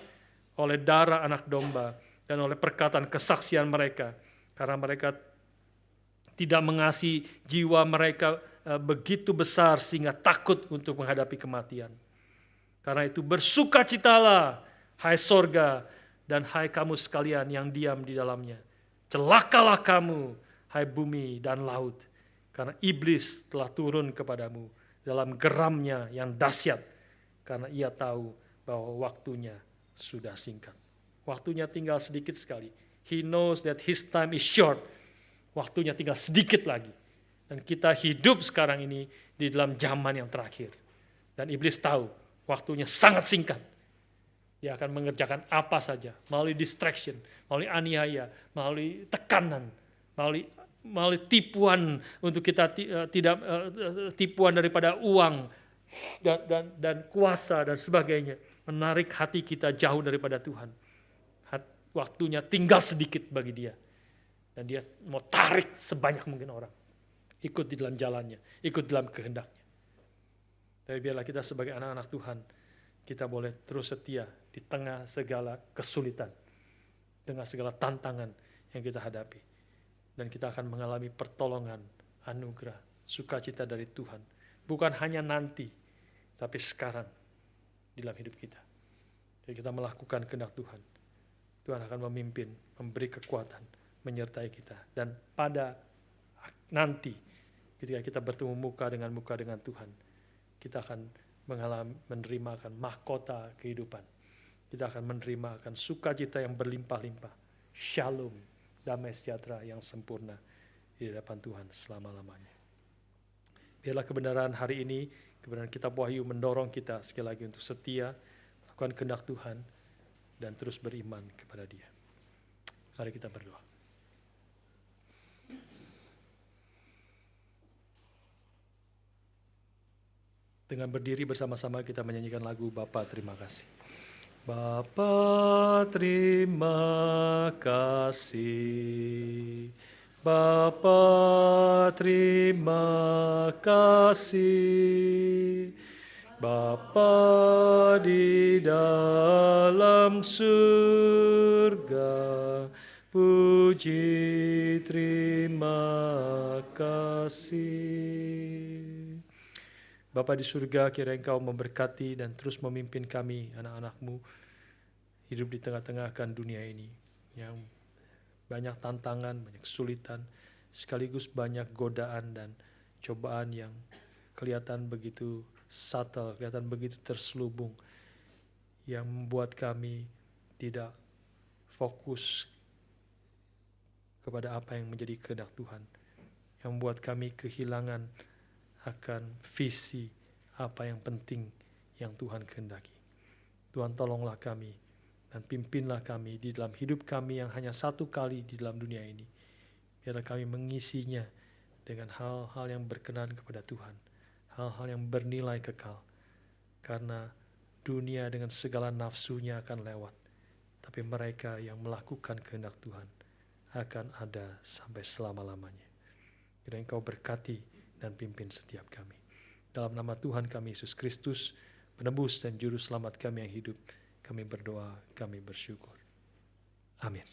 Speaker 1: oleh darah anak domba dan oleh perkataan kesaksian mereka. Karena mereka tidak mengasihi jiwa mereka begitu besar sehingga takut untuk menghadapi kematian. Karena itu bersukacitalah, hai sorga, dan hai kamu sekalian yang diam di dalamnya. Celakalah kamu, hai bumi dan laut, karena iblis telah turun kepadamu dalam geramnya yang dahsyat, karena ia tahu bahwa waktunya sudah singkat. Waktunya tinggal sedikit sekali. He knows that his time is short. Waktunya tinggal sedikit lagi. Dan kita hidup sekarang ini di dalam zaman yang terakhir. Dan iblis tahu waktunya sangat singkat. Dia akan mengerjakan apa saja, melalui distraction, melalui aniaya, melalui tekanan, melalui tipuan untuk kita tidak tipuan daripada uang dan kuasa dan sebagainya, menarik hati kita jauh daripada Tuhan. Waktunya tinggal sedikit bagi dia, dan dia mau tarik sebanyak mungkin orang ikut di dalam jalannya, ikut dalam kehendaknya. Tapi biarlah kita sebagai anak-anak Tuhan, kita boleh terus setia di tengah segala kesulitan, tengah segala tantangan yang kita hadapi. Dan kita akan mengalami pertolongan, anugerah, sukacita dari Tuhan. Bukan hanya nanti, tapi sekarang di dalam hidup kita. Jadi kita melakukan kehendak Tuhan. Tuhan akan memimpin, memberi kekuatan, menyertai kita. Dan pada nanti, ketika kita bertemu muka dengan Tuhan, kita akan menerima akan mahkota kehidupan. Kita akan menerima akan sukacita yang berlimpah-limpah. Shalom, damai sejahtera yang sempurna di hadapan Tuhan selama-lamanya. Biarlah kebenaran hari ini, kebenaran kitab Wahyu mendorong kita sekali lagi untuk setia, lakukan kehendak Tuhan, dan terus beriman kepada Dia. Mari kita berdoa. Dengan berdiri bersama-sama kita menyanyikan lagu Bapa Terima Kasih. Bapa terima kasih, Bapa terima kasih, Bapa di dalam surga, puji terima kasih. Bapa di surga, kiranya Engkau memberkati dan terus memimpin kami, anak-anak-Mu, hidup di tengah-tengah dunia ini yang banyak tantangan, banyak kesulitan, sekaligus banyak godaan dan cobaan yang kelihatan begitu subtle, kelihatan begitu terselubung, yang membuat kami tidak fokus kepada apa yang menjadi kehendak Tuhan, yang membuat kami kehilangan akan visi apa yang penting yang Tuhan kehendaki. Tuhan tolonglah kami dan pimpinlah kami di dalam hidup kami yang hanya satu kali di dalam dunia ini. Biarlah kami mengisinya dengan hal-hal yang berkenan kepada Tuhan, hal-hal yang bernilai kekal. Karena dunia dengan segala nafsunya akan lewat, tapi mereka yang melakukan kehendak Tuhan akan ada sampai selama-lamanya. Kiranya Engkau berkati dan pimpin setiap kami. Dalam nama Tuhan kami Yesus Kristus, penebus dan juru selamat kami yang hidup, kami berdoa, kami bersyukur. Amin.